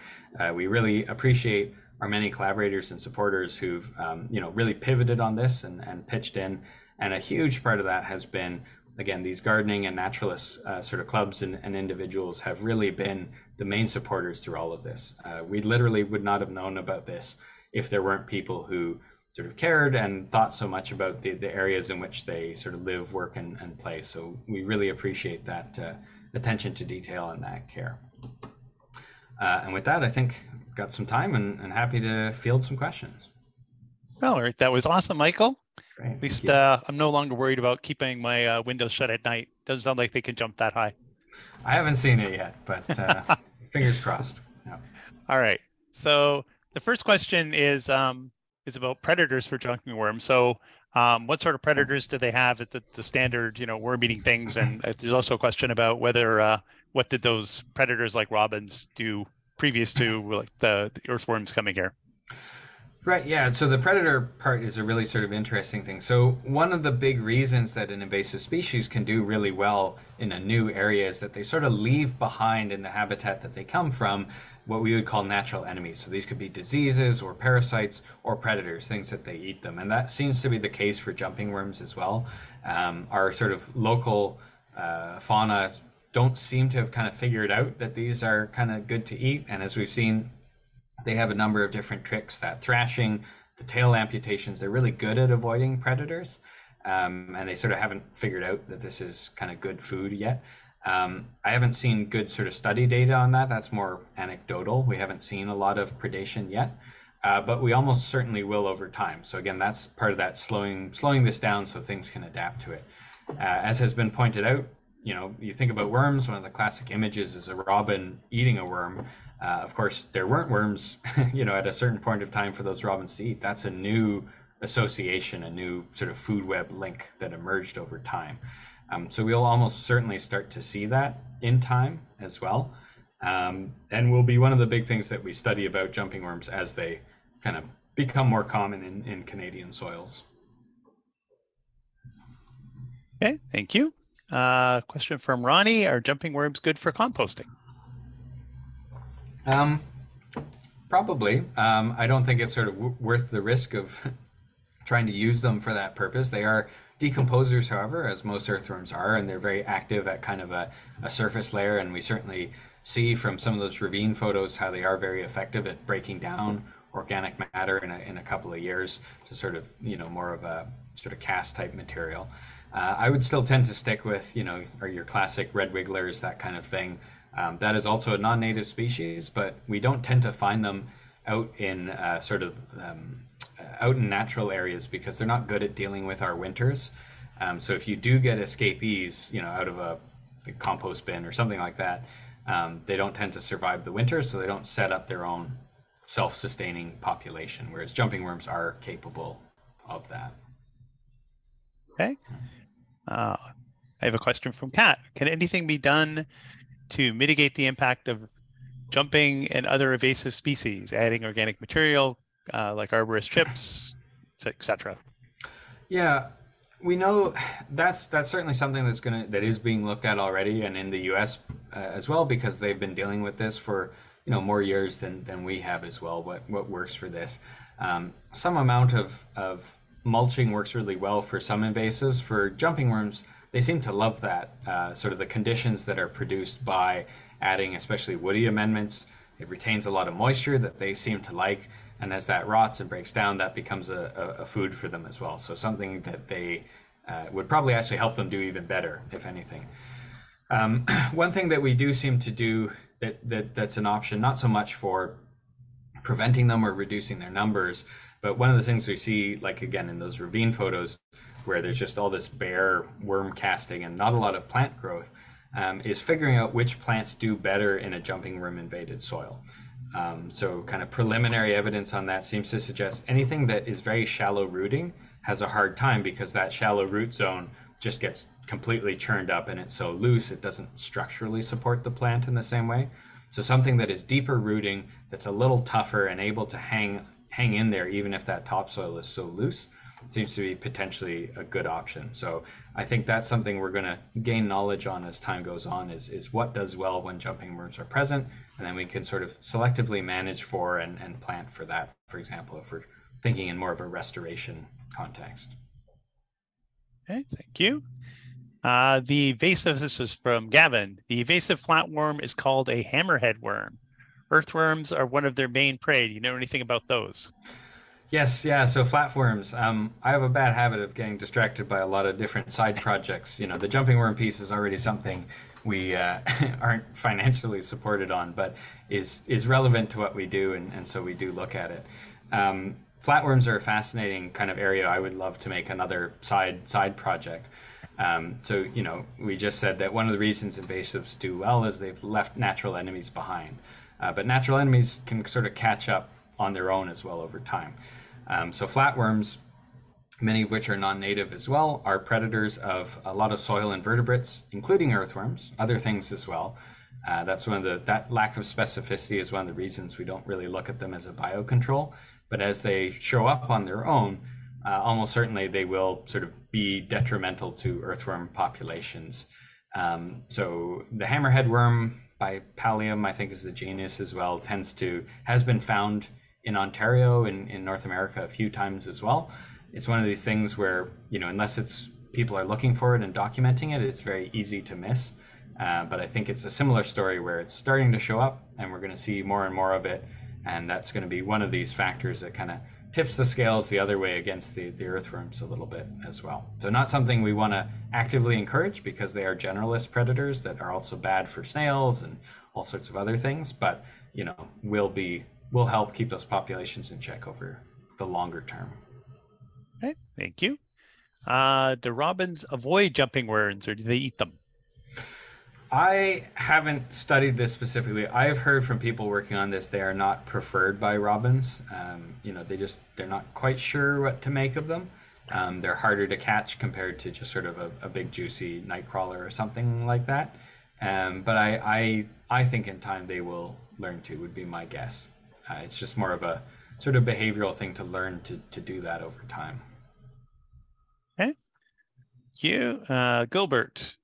we really appreciate our many collaborators and supporters who've really pivoted on this and pitched in. And a huge part of that has been, again, these gardening and naturalist sort of clubs and individuals have really been the main supporters through all of this. We literally would not have known about this if there weren't people who sort of cared and thought so much about the areas in which they sort of live, work, and play. So we really appreciate that attention to detail and that care. And with that, I think I've got some time and happy to field some questions. Well, that was awesome, Michael. Great, At least I'm no longer worried about keeping my windows shut at night. Doesn't sound like they can jump that high. I haven't seen it yet, but fingers crossed. Yeah. All right. So the first question is about predators for jumping worms. So what sort of predators do they have? Is it the standard, worm-eating things? And there's also a question about whether what did those predators like robins do previous to like the earthworms coming here? Right, yeah. So the predator part is a really sort of interesting thing. So one of the big reasons that an invasive species can do really well in a new area is that they sort of leave behind in the habitat that they come from what we would call natural enemies. So these could be diseases or parasites or predators, things that they eat them. And that seems to be the case for jumping worms as well. Our sort of local fauna don't seem to have kind of figured out that these are kind of good to eat. And as we've seen, they have a number of different tricks, that thrashing, the tail amputations, they're really good at avoiding predators. And they sort of haven't figured out that this is kind of good food yet. I haven't seen good sort of study data on that. That's more anecdotal. We haven't seen a lot of predation yet, but we almost certainly will over time. So again, that's part of that slowing this down so things can adapt to it. As has been pointed out, you think about worms, one of the classic images is a robin eating a worm. Of course, there weren't worms, at a certain point of time for those robins to eat. That's a new association, a new sort of food web link that emerged over time. So we'll almost certainly start to see that in time as well. And will be one of the big things that we study about jumping worms as they kind of become more common in Canadian soils. Okay, thank you. Question from Ronnie, are jumping worms good for composting? Probably. I don't think it's sort of worth the risk of trying to use them for that purpose. They are decomposers, however, as most earthworms are, and they're very active at kind of a surface layer. And we certainly see from some of those ravine photos how they are very effective at breaking down organic matter in a couple of years to sort of, more of a sort of cast type material. I would still tend to stick with, or your classic red wigglers, that kind of thing. That is also a non-native species, but we don't tend to find them out in out in natural areas because they're not good at dealing with our winters. So if you do get escapees, out of a compost bin or something like that, they don't tend to survive the winter, so they don't set up their own self-sustaining population, whereas jumping worms are capable of that. Okay. I have a question from Kat. Can anything be done to mitigate the impact of jumping and other invasive species, adding organic material like arborist chips, etc.? Yeah, we know that's certainly something that is being looked at already, and in the U.S. As well, because they've been dealing with this for more years than we have as well. What works for this? Some amount of mulching works really well for some invasives. For jumping worms, they seem to love that, sort of the conditions that are produced by adding especially woody amendments. It retains a lot of moisture that they seem to like, and as that rots and breaks down, that becomes a food for them as well. So something that they would probably actually help them do even better, if anything. One thing that we do seem to do that's an option, not so much for preventing them or reducing their numbers, but one of the things we see, like again in those ravine photos, where there's just all this bare worm casting and not a lot of plant growth, is figuring out which plants do better in a jumping worm invaded soil. So kind of preliminary evidence on that seems to suggest anything that is very shallow rooting has a hard time because that shallow root zone just gets completely churned up and it's so loose it doesn't structurally support the plant in the same way. So something that is deeper rooting, that's a little tougher and able to hang in there even if that topsoil is so loose, seems to be potentially a good option. So I think that's something we're going to gain knowledge on as time goes on, is what does well when jumping worms are present, and then we can sort of selectively manage for and plant for that, for example, if we're thinking in more of a restoration context. Okay, thank you. The evasive, this was from Gavin. The evasive flatworm is called a hammerhead worm. Earthworms are one of their main prey. Do you know anything about those? Yes, yeah. So flatworms, I have a bad habit of getting distracted by a lot of different side projects. You know, the jumping worm piece is already something we aren't financially supported on, but is relevant to what we do, and so we do look at it. Flatworms are a fascinating kind of area. I would love to make another side project. So, you know, we just said that one of the reasons invasives do well is they've left natural enemies behind. But natural enemies can sort of catch up on their own as well over time. So flatworms, many of which are non-native as well, are predators of a lot of soil invertebrates, including earthworms, other things as well. That's that lack of specificity is one of the reasons we don't really look at them as a biocontrol. But as they show up on their own, almost certainly they will sort of be detrimental to earthworm populations. So the hammerhead worm by Pallium, I think is the genus as well, has been found in Ontario, in North America a few times as well. It's one of these things where, you know, unless people are looking for it and documenting it, it's very easy to miss. But I think it's a similar story where it's starting to show up and we're going to see more and more of it. And that's going to be one of these factors that kind of tips the scales the other way against the earthworms a little bit as well. So not something we want to actively encourage because they are generalist predators that are also bad for snails and all sorts of other things, but, you know, will help keep those populations in check over the longer term. Okay, thank you. Do robins avoid jumping worms or do they eat them? I haven't studied this specifically. I've heard from people working on this, they are not preferred by robins. You know, they're not quite sure what to make of them. They're harder to catch compared to just sort of a big juicy nightcrawler or something like that. But I think in time they will learn to, would be my guess. It's just more of a sort of behavioral thing to learn to do that over time. Okay. Thank you. Gilbert.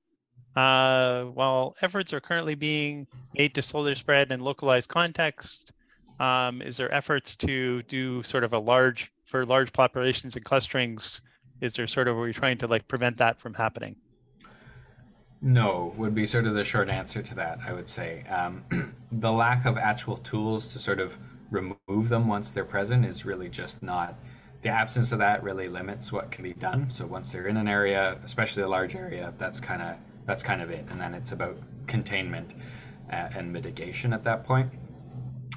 While efforts are currently being made to solar spread and localized context, is there efforts to do sort of for large populations and clusterings? Is there sort of, are we trying to like prevent that from happening? No, would be sort of the short answer to that, I would say. The lack of actual tools to sort of remove them once they're present is really just not, the absence of that really limits what can be done. So once they're in an area, especially a large area, that's kind of it. And then it's about containment and mitigation at that point.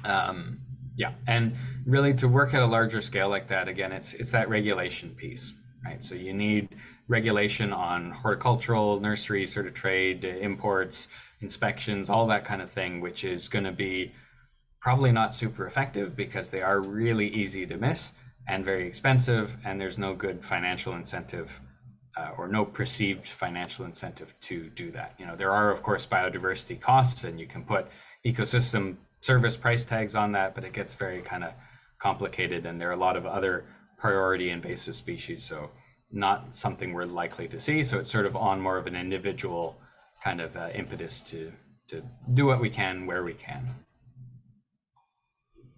Yeah, and really to work at a larger scale like that, again, it's that regulation piece, right? So you need regulation on horticultural, nursery sort of trade, imports, inspections, all that kind of thing, which is going to be probably not super effective because they are really easy to miss and very expensive, and there's no good financial incentive or no perceived financial incentive to do that. You know, there are, of course, biodiversity costs, and you can put ecosystem service price tags on that, but it gets very kind of complicated, and there are a lot of other priority invasive species, so not something we're likely to see. So it's sort of on more of an individual kind of impetus to do what we can where we can.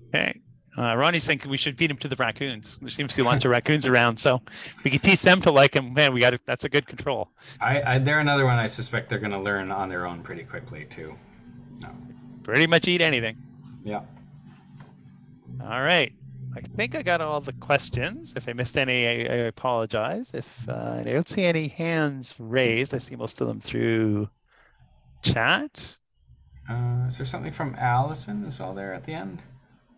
Okay. Ronnie's thinking we should feed him to the raccoons. There seems to be lots of raccoons around, so we could teach them to like him. Man, that's a good control. They're another one I suspect they're going to learn on their own pretty quickly too. No. Pretty much eat anything. Yeah. All right. I think I got all the questions. If I missed any, I apologize. If I don't see any hands raised, I see most of them through chat. Is there something from Allison as well there at the end?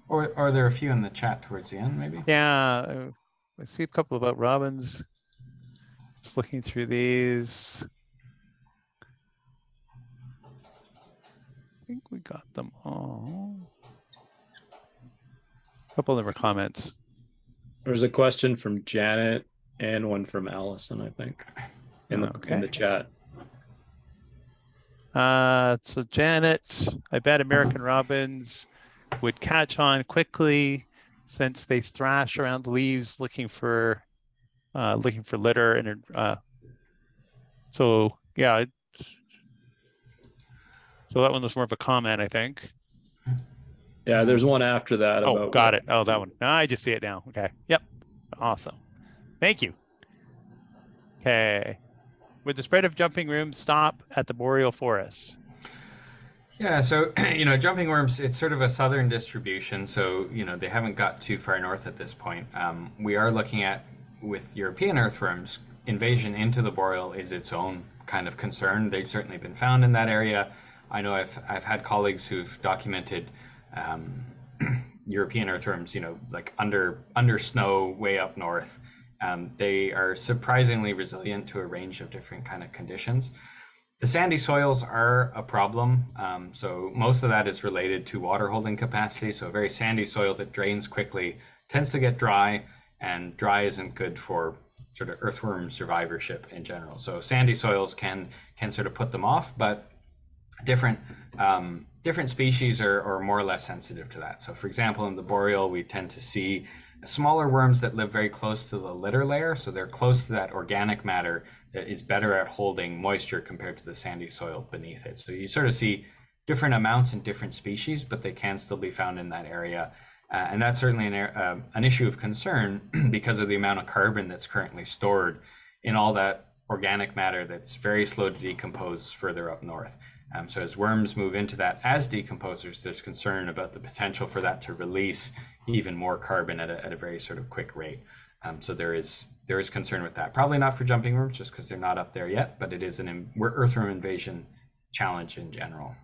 Or are there a few in the chat towards the end, maybe? Yeah, I see a couple about robins. Just looking through these. I think we got them all. A couple of them were comments. There's a question from Janet and one from Allison, I think, in the chat. So Janet, I bet American robins would catch on quickly since they thrash around the leaves looking for litter. And so yeah, so that one was more of a comment, I think. Yeah, there's one after that Oh, about got it. Oh, that one. I just see it now. Okay. Yep. Awesome. Thank you. Okay. Would the spread of jumping worms stop at the boreal forest? Yeah, so jumping worms, it's sort of a southern distribution, so they haven't got too far north at this point. We are looking at, with European earthworms, invasion into the boreal is its own kind of concern. They've certainly been found in that area. I know I've had colleagues who've documented European earthworms, like under snow way up north. They are surprisingly resilient to a range of different kind of conditions. The sandy soils are a problem. So most of that is related to water holding capacity. So a very sandy soil that drains quickly tends to get dry, and dry isn't good for sort of earthworm survivorship in general. So sandy soils can sort of put them off, but different species are more or less sensitive to that. So for example, in the boreal, we tend to see smaller worms that live very close to the litter layer. So they're close to that organic matter that is better at holding moisture compared to the sandy soil beneath it. So you sort of see different amounts in different species, but they can still be found in that area. And that's certainly an issue of concern because of the amount of carbon that's currently stored in all that organic matter that's very slow to decompose further up north. So as worms move into that as decomposers, there's concern about the potential for that to release even more carbon at a very sort of quick rate. So there is concern with that. Probably not for jumping worms, just because they're not up there yet, but it is an earthworm invasion challenge in general.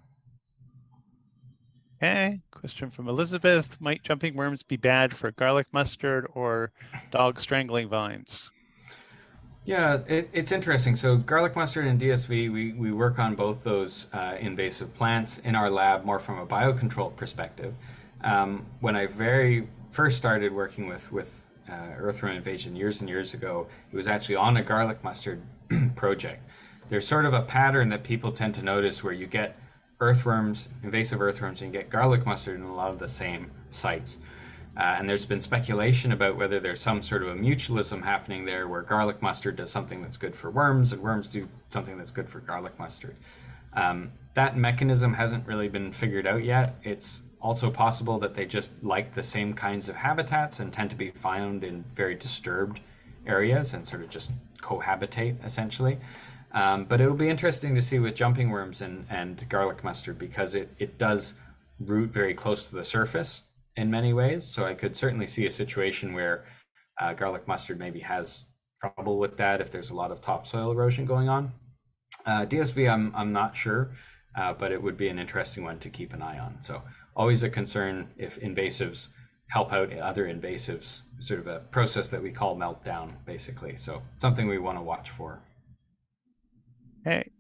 Okay, question from Elizabeth. Might jumping worms be bad for garlic mustard or dog strangling vines? Yeah, it's interesting. So garlic mustard and DSV, we work on both those invasive plants in our lab more from a biocontrol perspective. When I very first started working with earthworm invasion years and years ago, it was actually on a garlic mustard project. There's sort of a pattern that people tend to notice where you get earthworms, invasive earthworms, and you get garlic mustard in a lot of the same sites. And there's been speculation about whether there's some sort of a mutualism happening there where garlic mustard does something that's good for worms and worms do something that's good for garlic mustard. That mechanism hasn't really been figured out yet. It's also possible that they just like the same kinds of habitats and tend to be found in very disturbed areas and sort of just cohabitate essentially. But it will be interesting to see with jumping worms and garlic mustard because it does root very close to the surface in many ways. So I could certainly see a situation where garlic mustard maybe has trouble with that if there's a lot of topsoil erosion going on. DSV, I'm not sure, but it would be an interesting one to keep an eye on. So always a concern if invasives help out other invasives, sort of a process that we call meltdown, basically. So something we want to watch for. Okay,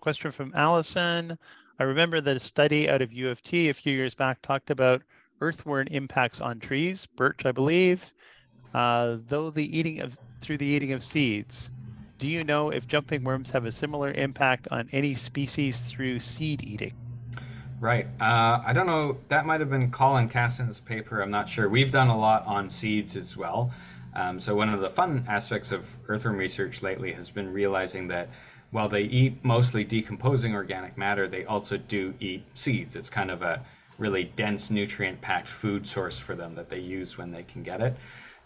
question from Allison. I remember that a study out of U of T a few years back talked about earthworm impacts on trees, birch, I believe, through the eating of seeds. Do you know if jumping worms have a similar impact on any species through seed eating? Right. I don't know. That might have been Colin Caston's paper. I'm not sure. We've done a lot on seeds as well. So one of the fun aspects of earthworm research lately has been realizing that while they eat mostly decomposing organic matter, they also do eat seeds. It's kind of a really dense, nutrient-packed food source for them that they use when they can get it.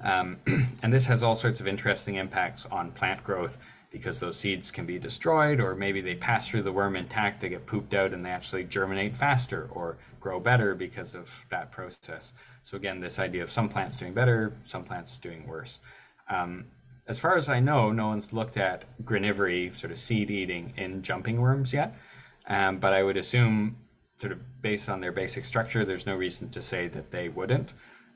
And this has all sorts of interesting impacts on plant growth because those seeds can be destroyed, or maybe they pass through the worm intact, they get pooped out, and they actually germinate faster or grow better because of that process. So again, this idea of some plants doing better, some plants doing worse. As far as I know, no one's looked at granivory, sort of seed eating in jumping worms yet, but I would assume, sort of based on their basic structure, there's no reason to say that they wouldn't.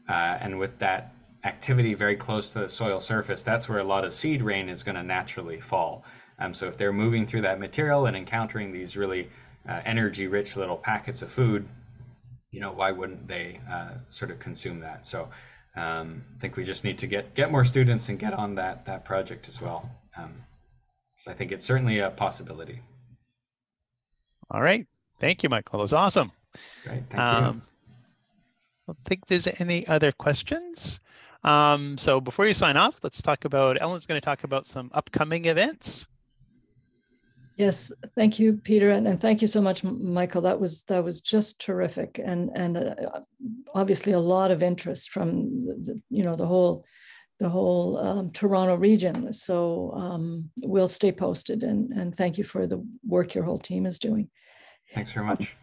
And with that activity very close to the soil surface, that's where a lot of seed rain is going to naturally fall. So if they're moving through that material and encountering these really energy-rich little packets of food, why wouldn't they sort of consume that? So I think we just need to get more students and get on that project as well. So I think it's certainly a possibility. All right. Thank you, Michael. That was awesome. Great. Thank you. I don't think there's any other questions. So before you sign off, let's talk about, Ellen's going to talk about some upcoming events. Yes, thank you, Peter, and thank you so much, Michael. That was just terrific, and obviously a lot of interest from the whole Toronto region. So we'll stay posted, and thank you for the work your whole team is doing. Thanks very much.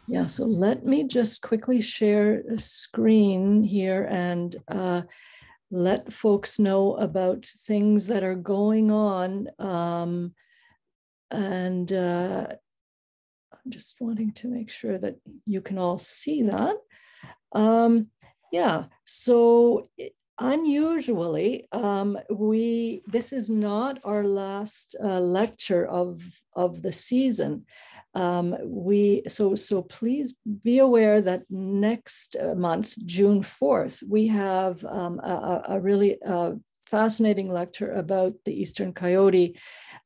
Yeah, so let me just quickly share a screen here and let folks know about things that are going on. And I'm just wanting to make sure that you can all see that. Yeah, so unusually, this is not our last lecture of the season. So please be aware that next month, June 4th, we have a really fascinating lecture about the eastern coyote,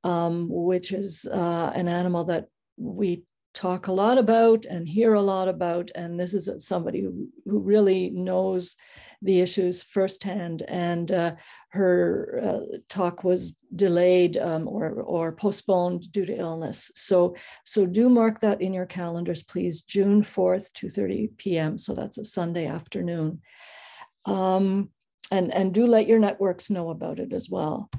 which is an animal that we talk a lot about and hear a lot about. And this is somebody who really knows the issues firsthand. And her talk was delayed or postponed due to illness. So do mark that in your calendars, please. June 4th, 2:30 p.m. So that's a Sunday afternoon. And do let your networks know about it as well.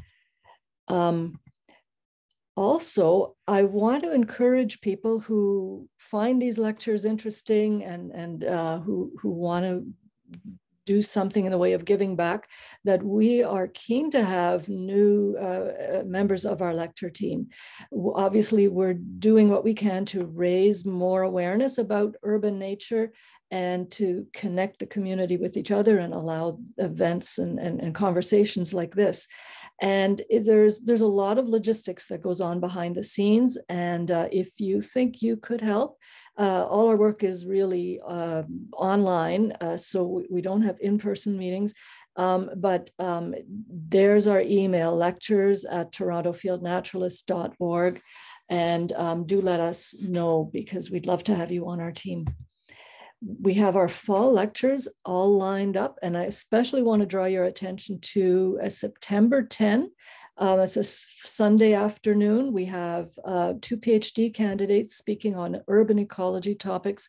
Also, I want to encourage people who find these lectures interesting and who want to do something in the way of giving back, that we are keen to have new members of our lecture team. Obviously, we're doing what we can to raise more awareness about urban nature and to connect the community with each other and allow events and conversations like this. And there's a lot of logistics that goes on behind the scenes. And if you think you could help, all our work is really online, so we don't have in-person meetings. But there's our email, lectures@torontofieldnaturalist.org. And do let us know, because we'd love to have you on our team. We have our fall lectures all lined up, and I especially want to draw your attention to September 10. It's a Sunday afternoon. We have 2 PhD candidates speaking on urban ecology topics,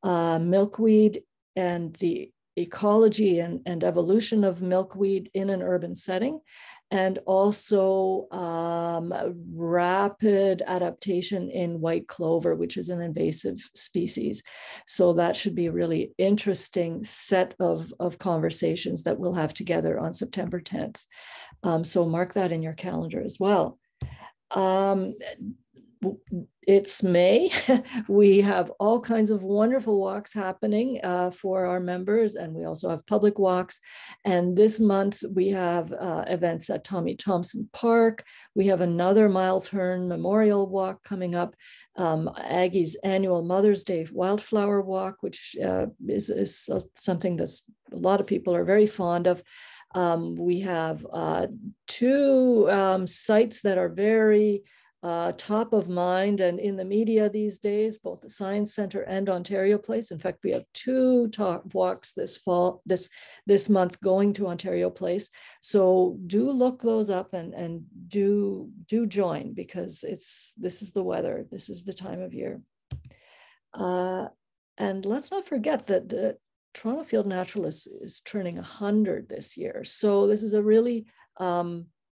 milkweed and the ecology and evolution of milkweed in an urban setting, and also rapid adaptation in white clover, which is an invasive species. So that should be a really interesting set of conversations that we'll have together on September 10th. So mark that in your calendar as well. It's May. We have all kinds of wonderful walks happening for our members, and we also have public walks. And this month we have events at Tommy Thompson Park. We have another Miles Hearn Memorial Walk coming up, Aggie's annual Mother's Day Wildflower Walk, which is something that's a lot of people are very fond of. We have 2 sites that are very top of mind and in the media these days, both the Science Center and Ontario Place. In fact, we have 2 talk walks this month going to Ontario Place. So do look those up and do join, because this is the weather, this is the time of year. And let's not forget that the Toronto Field Naturalist is turning 100 this year. So this is a really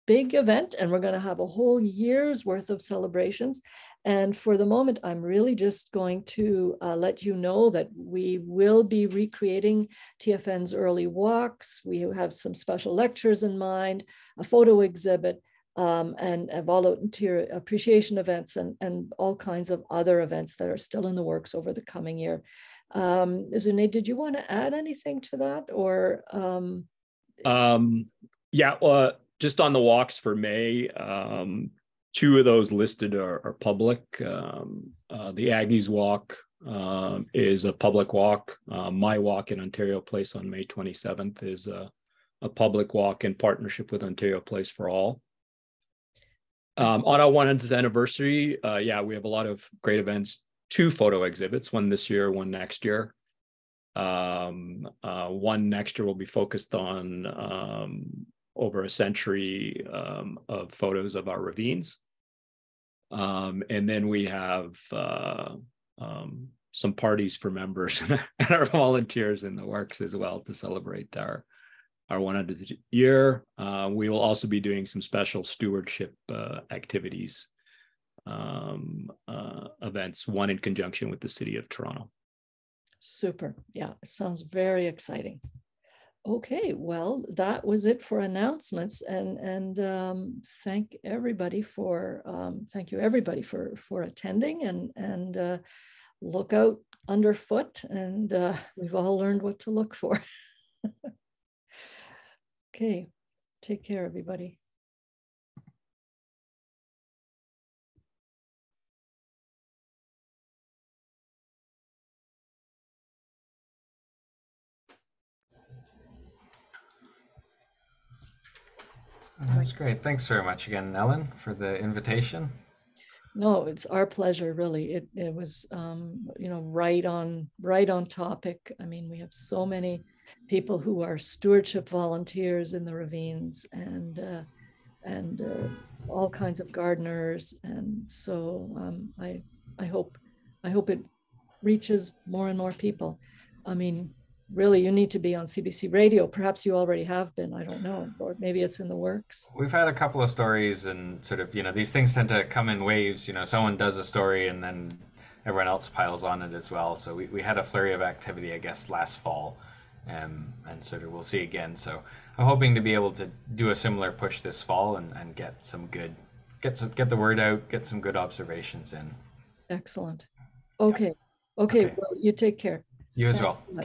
big event, and we're going to have a whole year's worth of celebrations. And for the moment, I'm really just going to let you know that we will be recreating TFN's early walks. We have some special lectures in mind, a photo exhibit, and volunteer appreciation events, and all kinds of other events that are still in the works over the coming year. Zune, did you want to add anything to that, or? Yeah, well, just on the walks for May, 2 of those listed are public. The Aggies Walk is a public walk. My walk in Ontario Place on May 27th is a public walk in partnership with Ontario Place for All. On our 100th anniversary, yeah, we have a lot of great events, 2 photo exhibits, one this year, one next year. One next year will be focused on over a century of photos of our ravines. And then we have some parties for members and our volunteers in the works as well to celebrate our 100th year. We will also be doing some special stewardship activities, events, one in conjunction with the City of Toronto. Super. Yeah, it sounds very exciting. Okay, well, that was it for announcements, and thank you everybody for attending, and look out underfoot, and we've all learned what to look for. Okay, take care, everybody. That's great. Thanks very much again, Ellen, for the invitation. No, it's our pleasure, really. It was, right on topic. I mean, we have so many people who are stewardship volunteers in the ravines, and all kinds of gardeners, and so I hope it reaches more and more people. I mean, really, you need to be on CBC Radio. Perhaps you already have been, I don't know, or maybe it's in the works. We've had a couple of stories, and sort of, these things tend to come in waves. Someone does a story and then everyone else piles on it as well. So we had a flurry of activity, I guess, last fall, and sort of we'll see again. So I'm hoping to be able to do a similar push this fall and get the word out, get some good observations in. Excellent. Okay. Well, you take care. You as well. Okay.